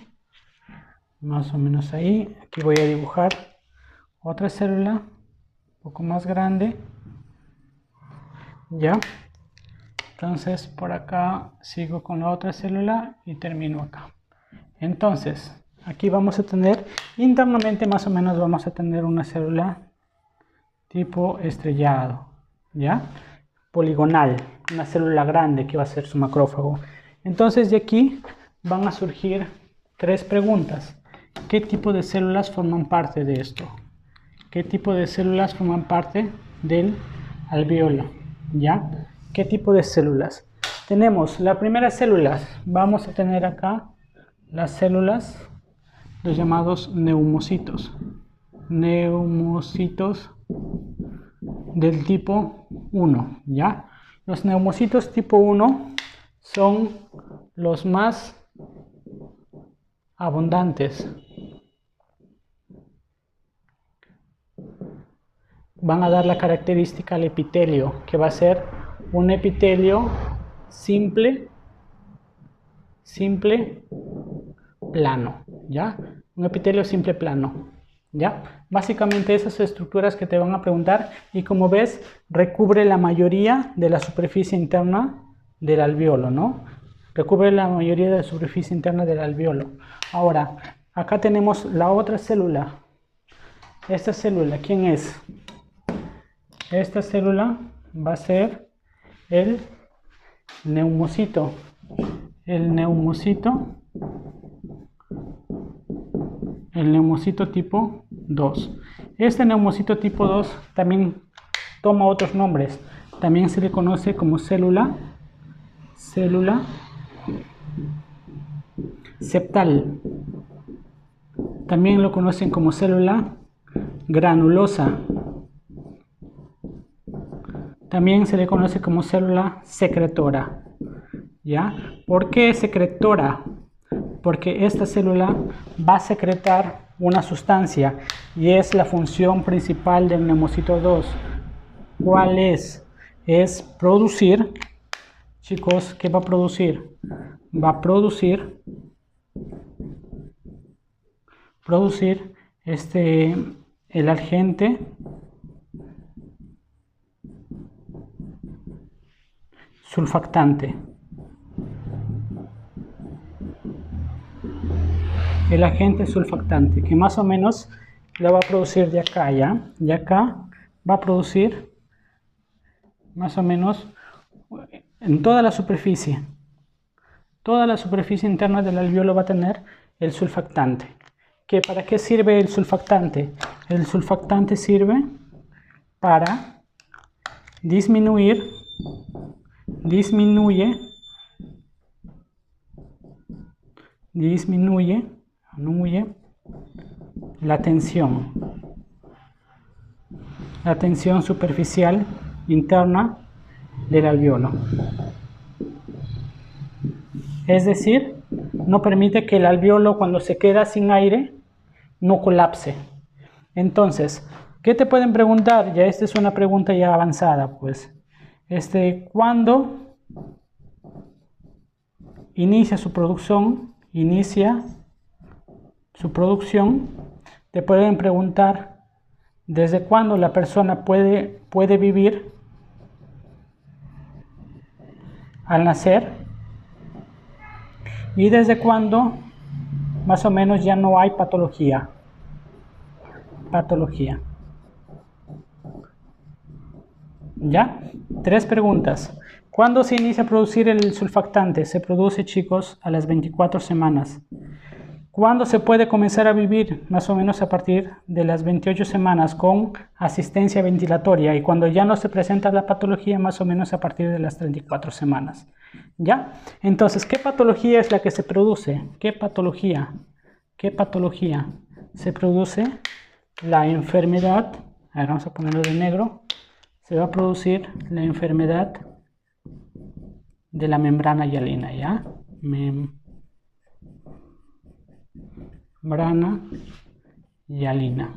más o menos ahí. Aquí voy a dibujar otra célula un poco más grande, ya. Entonces por acá sigo con la otra célula y termino acá. Entonces aquí vamos a tener internamente más o menos vamos a tener una célula tipo estrellado, ¿ya? Poligonal, una célula grande que va a ser su macrófago. Entonces de aquí van a surgir tres preguntas. ¿Qué tipo de células forman parte de esto? ¿Qué tipo de células forman parte del alvéolo? ¿Ya? ¿Qué tipo de células? tenemos las primeras células. Vamos a tener acá las células, los llamados neumocitos. Neumocitos del tipo 1, ¿ya? Los neumocitos tipo 1 son los más abundantes. Van a dar la característica al epitelio, que va a ser un epitelio simple, plano, ¿ya? Un epitelio simple plano, ¿ya? Básicamente esas estructuras que te van a preguntar, y como ves, recubre la mayoría de la superficie interna del alveolo, ¿no? Recubre la mayoría de la superficie interna del alveolo. Ahora, acá tenemos la otra célula. Esta célula, ¿quién es? Esta célula va a ser el neumocito. El neumocito tipo 2. Este neumocito tipo 2 también toma otros nombres. También se le conoce como célula septal. También lo conocen como célula granulosa. También se le conoce como célula secretora, ¿ya? ¿Por qué secretora? Porque esta célula va a secretar una sustancia y es la función principal del neumocito 2. ¿Cuál es? Es producir, chicos, ¿qué va a producir? Va a producir el agente sulfactante. El agente sulfactante, que más o menos lo va a producir de acá, ¿ya? Y acá va a producir más o menos en toda la superficie. Toda la superficie interna del alveolo va a tener el sulfactante. ¿Para qué sirve el sulfactante? El sulfactante sirve para disminuye la tensión superficial interna del alveolo. Es decir, no permite que el alveolo, cuando se queda sin aire, no colapse. Entonces, ¿qué te pueden preguntar? Ya esta es una pregunta ya avanzada, pues. ¿Cuándo inicia su producción? Te pueden preguntar desde cuándo la persona puede vivir al nacer y desde cuándo más o menos ya no hay patología. ¿Ya? 3 preguntas. ¿Cuándo se inicia a producir el sulfactante? Se produce, chicos, a las 24 semanas. ¿Cuándo se puede comenzar a vivir? Más o menos a partir de las 28 semanas con asistencia ventilatoria, y cuando ya no se presenta la patología, más o menos a partir de las 34 semanas. ¿Ya? Entonces, ¿qué patología es la que se produce? ¿Qué patología se produce? La enfermedad, a ver, vamos a ponerlo de negro, se va a producir la enfermedad de la membrana hialina, ¿ya? Membrana hialina.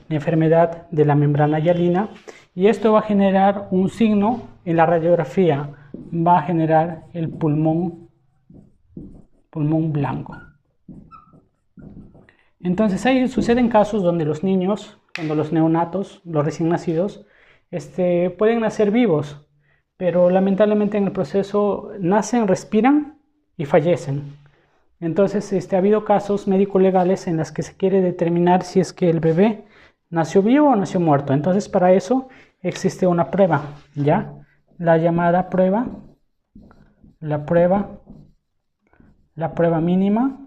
La enfermedad de la membrana hialina, y esto va a generar un signo en la radiografía, va a generar el pulmón blanco. Entonces ahí suceden casos donde los niños, cuando los neonatos, los recién nacidos, pueden nacer vivos, pero lamentablemente en el proceso nacen, respiran y fallecen. Entonces ha habido casos médico-legales en los que se quiere determinar si es que el bebé nació vivo o nació muerto. Entonces para eso existe una prueba, ¿ya? La llamada prueba mínima,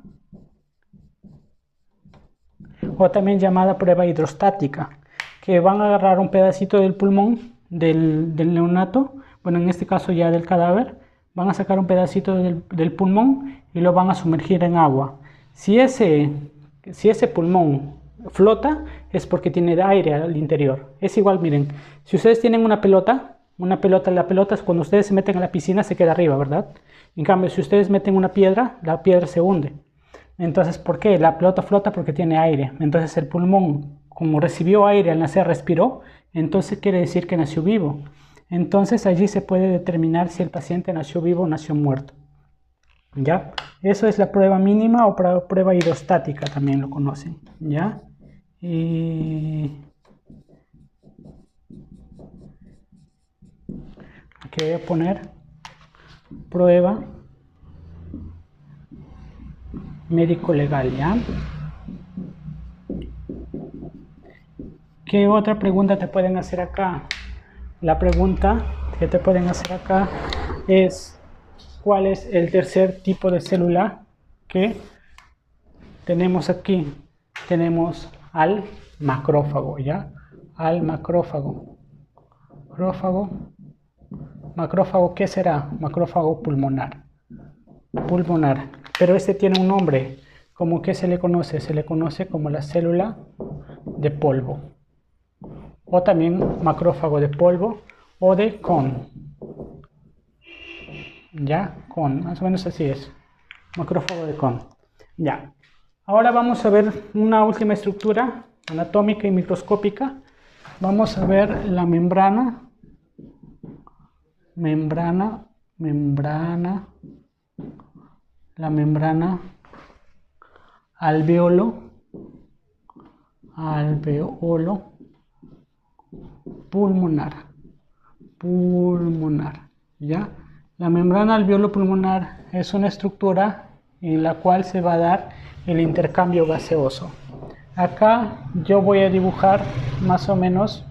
o también llamada prueba hidrostática, que van a agarrar un pedacito del pulmón del neonato, bueno, en este caso ya del cadáver, van a sacar un pedacito del pulmón y lo van a sumergir en agua. Si ese pulmón flota, es porque tiene aire al interior. Es igual, miren, si ustedes tienen una pelota, la pelota es cuando ustedes se meten a la piscina se queda arriba, ¿verdad? En cambio, si ustedes meten una piedra, la piedra se hunde. Entonces, ¿por qué? La pelota flota porque tiene aire. Entonces el pulmón, como recibió aire al nacer, respiró, entonces quiere decir que nació vivo. Entonces allí se puede determinar si el paciente nació vivo o nació muerto. ¿Ya? Eso es la prueba mínima o prueba hidrostática, también lo conocen. ¿Ya? Y aquí voy a poner prueba médico-legal, ¿ya? ¿Qué otra pregunta te pueden hacer acá? La pregunta que te pueden hacer acá es ¿cuál es el tercer tipo de célula que tenemos aquí? Tenemos al macrófago, ¿ya? Al macrófago. Macrófago, ¿qué será? Macrófago pulmonar. Pulmonar. Pero este tiene un nombre. ¿Cómo que se le conoce? Se le conoce como la célula de polvo. O también macrófago de polvo o de Kohn. Ya, Kohn, más o menos así es. Macrófago de Kohn. Ya. Ahora vamos a ver una última estructura anatómica y microscópica. Vamos a ver la membrana alveolo pulmonar, ¿ya? La membrana alveolo pulmonar es una estructura en la cual se va a dar el intercambio gaseoso. Acá yo voy a dibujar más o menos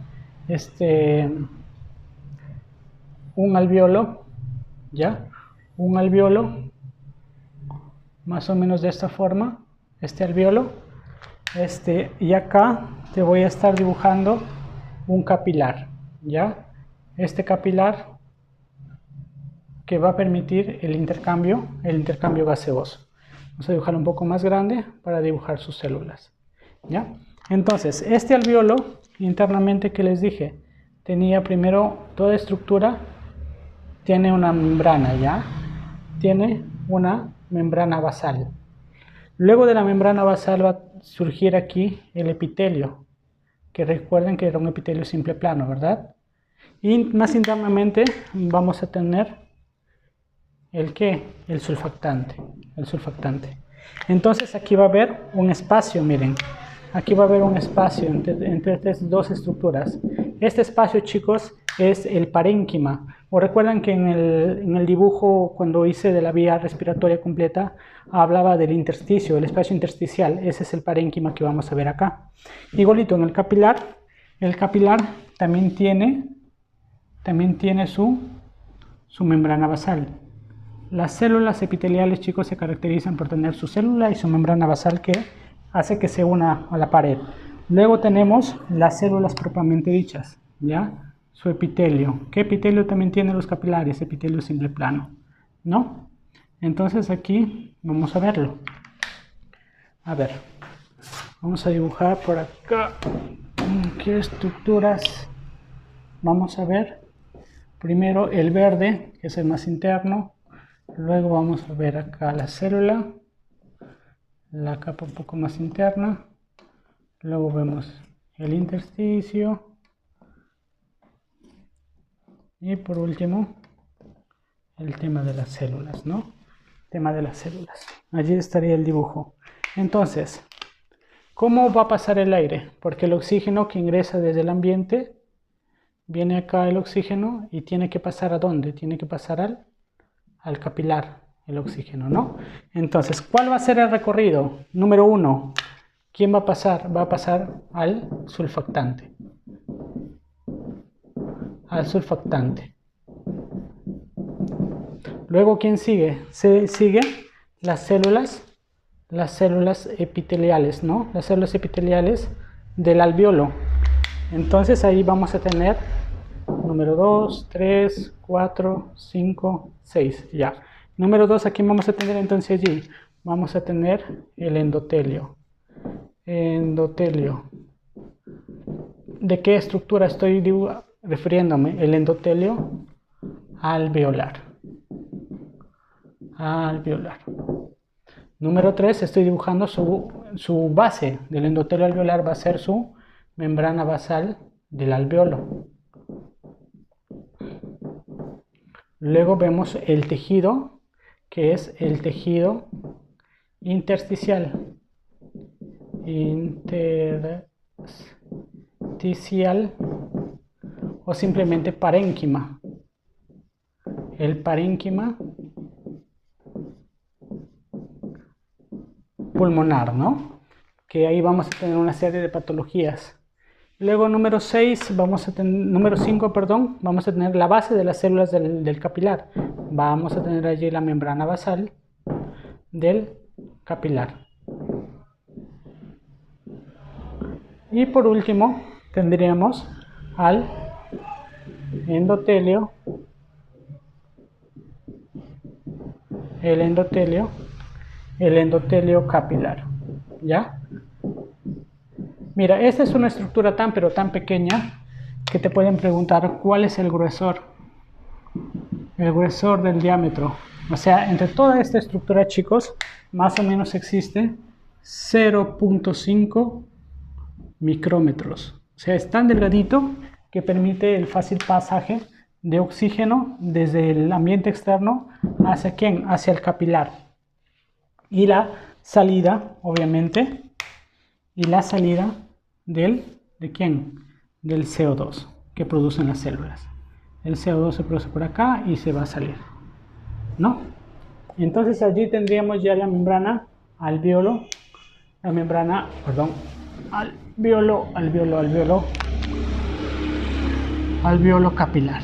un alveolo, ¿ya? Un alveolo más o menos de esta forma, este alveolo, y acá te voy a estar dibujando un capilar, ¿ya? Este capilar que va a permitir el intercambio gaseoso. Vamos a dibujarlo un poco más grande para dibujar sus células, ¿ya? Entonces, este alveolo, internamente que les dije, tenía primero toda estructura, tiene una membrana, ¿ya? Tiene una membrana basal. Luego de la membrana basal va a surgir aquí el epitelio, que recuerden que era un epitelio simple plano, ¿verdad? Y más internamente vamos a tener el sulfactante. Entonces aquí va a haber un espacio, miren. Aquí va a haber un espacio entre estas dos estructuras. Este espacio, chicos, es el parénquima. O recuerdan que en el dibujo, cuando hice de la vía respiratoria completa, hablaba del intersticio, el espacio intersticial. Ese es el parénquima que vamos a ver acá. Igualito en el capilar también tiene su membrana basal. Las células epiteliales, chicos, se caracterizan por tener su célula y su membrana basal que hace que se una a la pared. Luego tenemos las células propiamente dichas, ¿ya? Su epitelio. ¿Qué epitelio también tienen los capilares? Epitelio simple plano, ¿no? Entonces aquí vamos a verlo. A ver, vamos a dibujar por acá. ¿Qué estructuras? Vamos a ver. Primero el verde, que es el más interno. Luego vamos a ver acá la célula, la capa un poco más interna. Luego vemos el intersticio. Y por último, el tema de las células, ¿no? Tema de las células. Allí estaría el dibujo. Entonces, ¿cómo va a pasar el aire? Porque el oxígeno que ingresa desde el ambiente, viene acá el oxígeno y tiene que pasar ¿a dónde? Tiene que pasar al capilar, el oxígeno, ¿no? Entonces, ¿cuál va a ser el recorrido? Número 1, ¿quién va a pasar? Va a pasar al sulfactante. Luego, ¿quién sigue? Siguen las células epiteliales, ¿no? Las células epiteliales del alveolo. Entonces ahí vamos a tener número 2, 3, 4, 5, 6, ya. Número 2, ¿a quién vamos a tener entonces allí? Vamos a tener el endotelio. Endotelio. ¿De qué estructura estoy refiriéndome? El endotelio alveolar. Alveolar. Número 3, estoy dibujando su base del endotelio alveolar, va a ser su membrana basal del alveolo. Luego vemos el tejido, que es el tejido intersticial. Intersticial o simplemente parénquima. El parénquima pulmonar, ¿no? Que ahí vamos a tener una serie de patologías. Luego número 5, vamos a tener la base de las células del capilar. Vamos a tener allí la membrana basal del capilar. Y por último tendríamos al endotelio, el endotelio capilar, ¿ya? Mira, esta es una estructura tan pequeña que te pueden preguntar cuál es el gruesor del diámetro. O sea, entre toda esta estructura, chicos, más o menos existe 0.5 micrómetros. O sea, es tan delgadito que permite el fácil pasaje de oxígeno desde el ambiente externo hacia ¿quién? Hacia el capilar. Y la salida, obviamente, ¿de quién? Del CO2 que producen las células. El CO2 se produce por acá y se va a salir, ¿no? Entonces allí tendríamos ya la membrana alveolo, alveolo capilar.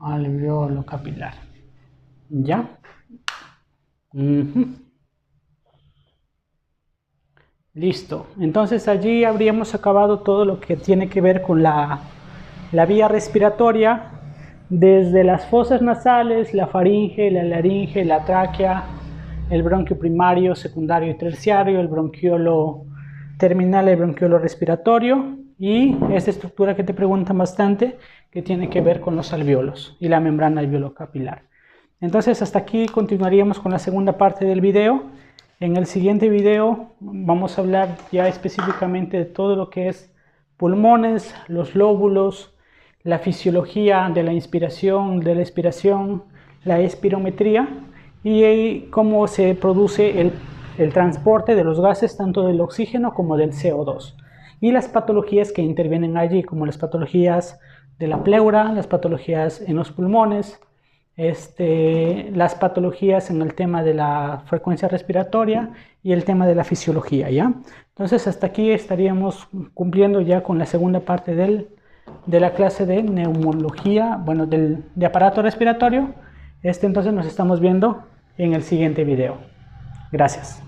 Alveolo capilar. ¿Ya? Listo. Entonces allí habríamos acabado todo lo que tiene que ver con la vía respiratoria, desde las fosas nasales, la faringe, la laringe, la tráquea, el bronquio primario, secundario y terciario, el bronquiolo terminal, el bronquiolo respiratorio y esta estructura que te preguntan bastante que tiene que ver con los alveolos y la membrana alveolo-capilar. Entonces hasta aquí continuaríamos con la segunda parte del video. En el siguiente video vamos a hablar ya específicamente de todo lo que es pulmones, los lóbulos, la fisiología de la inspiración, de la expiración, la espirometría y cómo se produce el transporte de los gases tanto del oxígeno como del CO2 y las patologías que intervienen allí, como las patologías de la pleura, las patologías en los pulmones, las patologías en el tema de la frecuencia respiratoria y el tema de la fisiología, ¿ya? Entonces hasta aquí estaríamos cumpliendo ya con la segunda parte de la clase de neumología, bueno, de aparato respiratorio. Entonces nos estamos viendo en el siguiente video. Gracias.